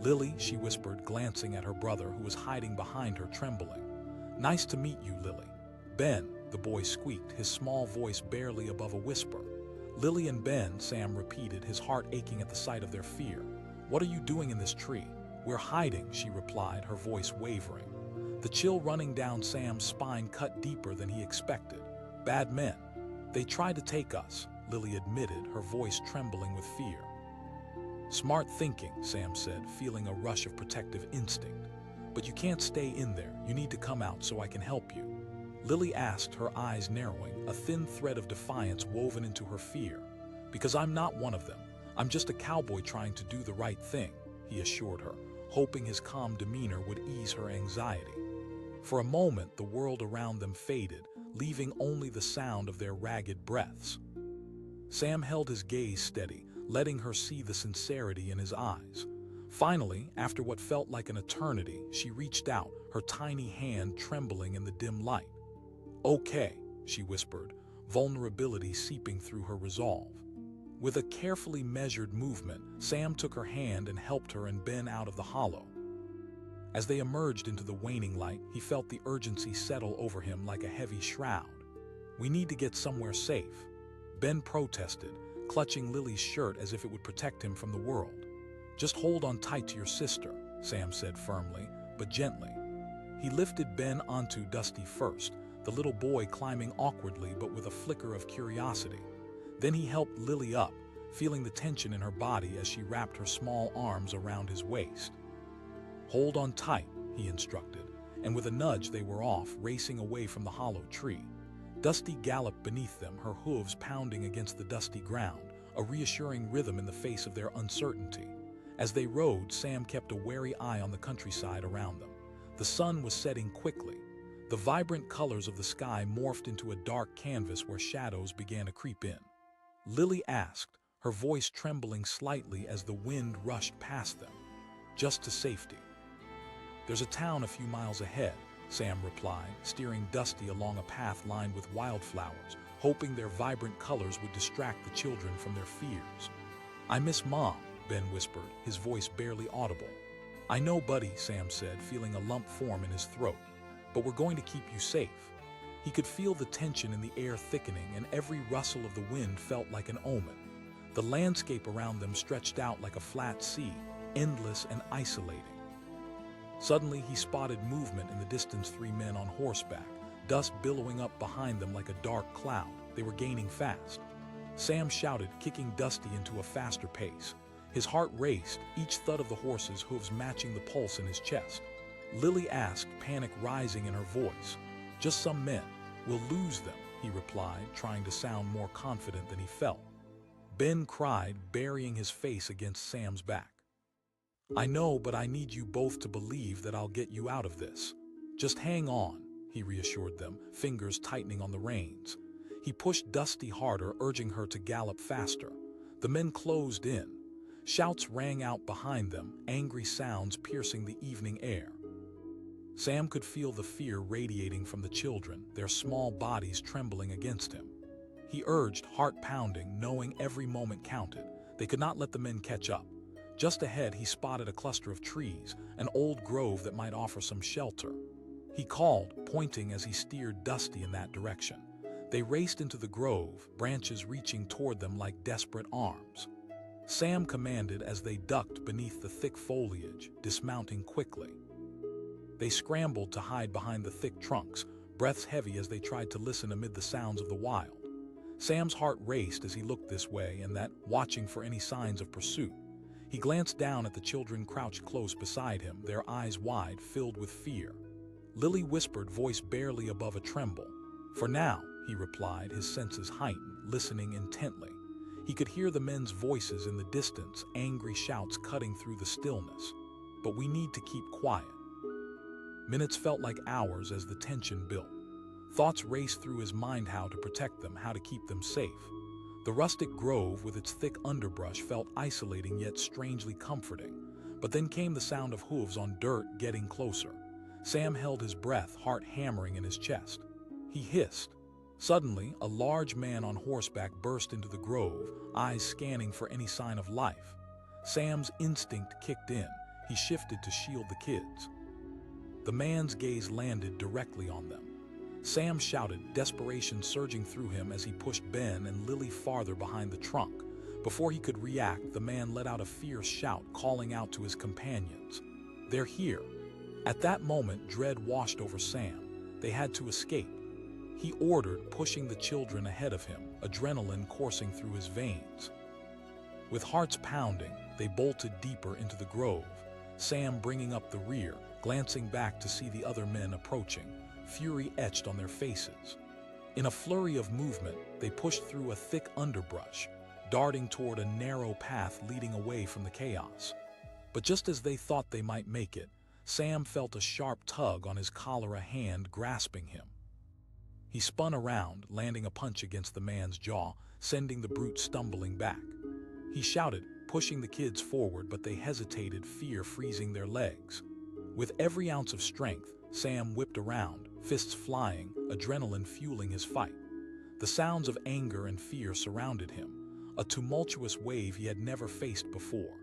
"Lily," she whispered, glancing at her brother, who was hiding behind her, trembling. "Nice to meet you, Lily." "Ben," the boy squeaked, his small voice barely above a whisper. "Lily and Ben," Sam repeated, his heart aching at the sight of their fear. "What are you doing in this tree?" "We're hiding," she replied, her voice wavering. The chill running down Sam's spine cut deeper than he expected. "Bad men. They tried to take us," Lily admitted, her voice trembling with fear. "Smart thinking," Sam said, feeling a rush of protective instinct. "But you can't stay in there. You need to come out so I can help you." Lily asked, her eyes narrowing, a thin thread of defiance woven into her fear. "Because I'm not one of them. I'm just a cowboy trying to do the right thing," he assured her, hoping his calm demeanor would ease her anxiety. For a moment, the world around them faded, leaving only the sound of their ragged breaths. Sam held his gaze steady, letting her see the sincerity in his eyes. Finally, after what felt like an eternity, she reached out, her tiny hand trembling in the dim light. "Okay," she whispered, vulnerability seeping through her resolve. With a carefully measured movement, Sam took her hand and helped her and Ben out of the hollow. As they emerged into the waning light, he felt the urgency settle over him like a heavy shroud. "We need to get somewhere safe," Ben protested, clutching Lily's shirt as if it would protect him from the world. "Just hold on tight to your sister," Sam said firmly, but gently. He lifted Ben onto Dusty first, the little boy climbing awkwardly but with a flicker of curiosity. Then he helped Lily up, feeling the tension in her body as she wrapped her small arms around his waist. "Hold on tight," he instructed, and with a nudge they were off, racing away from the hollow tree. Dusty galloped beneath them, her hooves pounding against the dusty ground, a reassuring rhythm in the face of their uncertainty. As they rode, Sam kept a wary eye on the countryside around them. The sun was setting quickly. The vibrant colors of the sky morphed into a dark canvas where shadows began to creep in. Lily asked, her voice trembling slightly as the wind rushed past them. "Just to safety." "There's a town a few miles ahead," Sam replied, steering Dusty along a path lined with wildflowers, hoping their vibrant colors would distract the children from their fears. "I miss Mom," Ben whispered, his voice barely audible. "I know, buddy," Sam said, feeling a lump form in his throat. "But we're going to keep you safe." He could feel the tension in the air thickening, and every rustle of the wind felt like an omen. The landscape around them stretched out like a flat sea, endless and isolating. Suddenly, he spotted movement in the distance, 3 men on horseback, dust billowing up behind them like a dark cloud. They were gaining fast. Sam shouted, kicking Dusty into a faster pace. His heart raced, each thud of the horse's hooves matching the pulse in his chest. Lily asked, panic rising in her voice. "Just some men. We'll lose them," he replied, trying to sound more confident than he felt. Ben cried, burying his face against Sam's back. "I know, but I need you both to believe that I'll get you out of this. Just hang on," he reassured them, fingers tightening on the reins. He pushed Dusty harder, urging her to gallop faster. The men closed in. Shouts rang out behind them, angry sounds piercing the evening air. Sam could feel the fear radiating from the children, their small bodies trembling against him. He urged, heart pounding, knowing every moment counted. They could not let the men catch up. Just ahead, he spotted a cluster of trees, an old grove that might offer some shelter. He called, pointing as he steered Dusty in that direction. They raced into the grove, branches reaching toward them like desperate arms. Sam commanded as they ducked beneath the thick foliage, dismounting quickly. They scrambled to hide behind the thick trunks, breaths heavy as they tried to listen amid the sounds of the wild. Sam's heart raced as he looked this way and that, watching for any signs of pursuit. He glanced down at the children crouched close beside him, their eyes wide, filled with fear. Lily whispered, voice barely above a tremble. "For now," he replied, his senses heightened, listening intently. He could hear the men's voices in the distance, angry shouts cutting through the stillness. "But we need to keep quiet." Minutes felt like hours as the tension built. Thoughts raced through his mind, how to protect them, how to keep them safe. The rustic grove with its thick underbrush felt isolating yet strangely comforting. But then came the sound of hooves on dirt getting closer. Sam held his breath, heart hammering in his chest. He hissed. Suddenly, a large man on horseback burst into the grove, eyes scanning for any sign of life. Sam's instinct kicked in. He shifted to shield the kids. The man's gaze landed directly on them. Sam shouted, desperation surging through him as he pushed Ben and Lily farther behind the trunk. Before he could react, the man let out a fierce shout, calling out to his companions. "They're here." At that moment, dread washed over Sam. They had to escape. He ordered, pushing the children ahead of him, adrenaline coursing through his veins. With hearts pounding, they bolted deeper into the grove, Sam bringing up the rear, glancing back to see the other men approaching, fury etched on their faces. In a flurry of movement, they pushed through a thick underbrush, darting toward a narrow path leading away from the chaos. But just as they thought they might make it, Sam felt a sharp tug on his collar, a hand grasping him. He spun around, landing a punch against the man's jaw, sending the brute stumbling back. He shouted, pushing the kids forward, but they hesitated, fear freezing their legs. With every ounce of strength, Sam whipped around, fists flying, adrenaline fueling his fight. The sounds of anger and fear surrounded him, a tumultuous wave he had never faced before.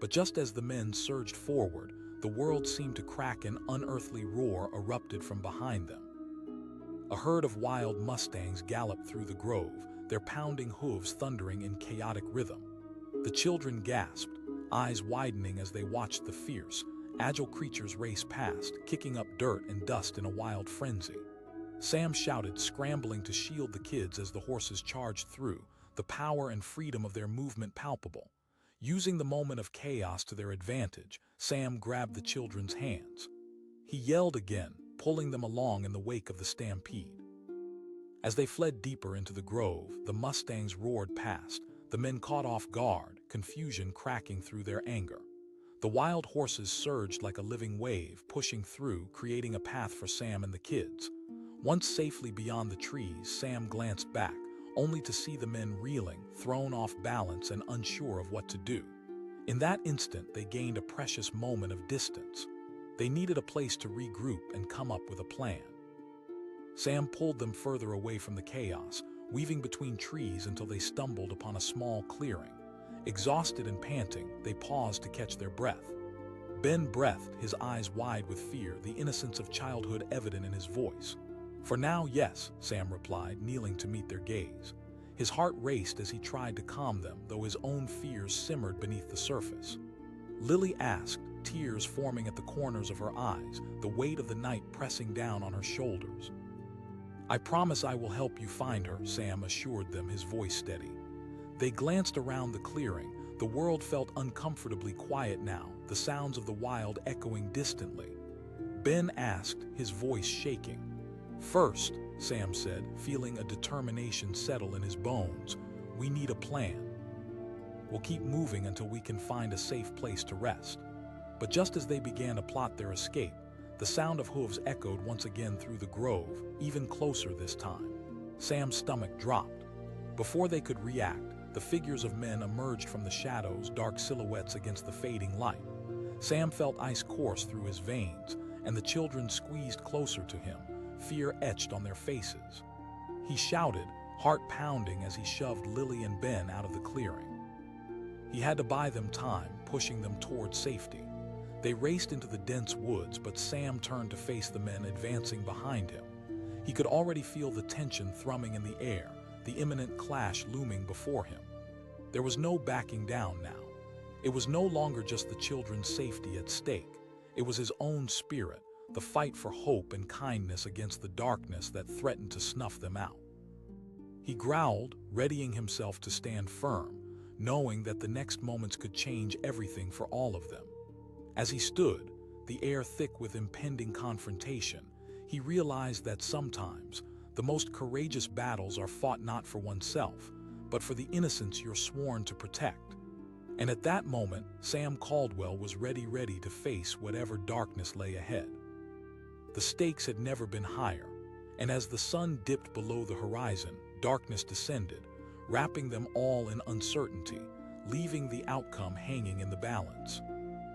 But just as the men surged forward, the world seemed to crack. An unearthly roar erupted from behind them. A herd of wild mustangs galloped through the grove, their pounding hooves thundering in chaotic rhythm. The children gasped, eyes widening as they watched the fierce, agile creatures race past, kicking up dirt and dust in a wild frenzy. Sam shouted, scrambling to shield the kids as the horses charged through, the power and freedom of their movement palpable. Using the moment of chaos to their advantage, Sam grabbed the children's hands. He yelled again, pulling them along in the wake of the stampede. As they fled deeper into the grove, the mustangs roared past, the men caught off guard, confusion cracking through their anger. The wild horses surged like a living wave, pushing through, creating a path for Sam and the kids. Once safely beyond the trees, Sam glanced back, only to see the men reeling, thrown off balance and unsure of what to do. In that instant, they gained a precious moment of distance. They needed a place to regroup and come up with a plan. Sam pulled them further away from the chaos, weaving between trees until they stumbled upon a small clearing. Exhausted and panting, they paused to catch their breath. Ben breathed, his eyes wide with fear, the innocence of childhood evident in his voice. "For now, yes," Sam replied, kneeling to meet their gaze. His heart raced as he tried to calm them, though his own fears simmered beneath the surface. Lily asked, tears forming at the corners of her eyes, the weight of the night pressing down on her shoulders. "I promise I will help you find her," Sam assured them, his voice steady. They glanced around the clearing. The world felt uncomfortably quiet now, the sounds of the wild echoing distantly. Ben asked, his voice shaking. "First," Sam said, feeling a determination settle in his bones, "we need a plan. We'll keep moving until we can find a safe place to rest." But just as they began to plot their escape, the sound of hooves echoed once again through the grove, even closer this time. Sam's stomach dropped. Before they could react, the figures of men emerged from the shadows, dark silhouettes against the fading light. Sam felt ice course through his veins, and the children squeezed closer to him, fear etched on their faces. He shouted, heart pounding as he shoved Lily and Ben out of the clearing. He had to buy them time, pushing them towards safety. They raced into the dense woods, but Sam turned to face the men advancing behind him. He could already feel the tension thrumming in the air, the imminent clash looming before him. There was no backing down now. It was no longer just the children's safety at stake. It was his own spirit, the fight for hope and kindness against the darkness that threatened to snuff them out. He growled, readying himself to stand firm, knowing that the next moments could change everything for all of them. As he stood, the air thick with impending confrontation, he realized that sometimes the most courageous battles are fought not for oneself, but for the innocents you're sworn to protect. And at that moment, Sam Caldwell was ready to face whatever darkness lay ahead. The stakes had never been higher, and as the sun dipped below the horizon, darkness descended, wrapping them all in uncertainty, leaving the outcome hanging in the balance.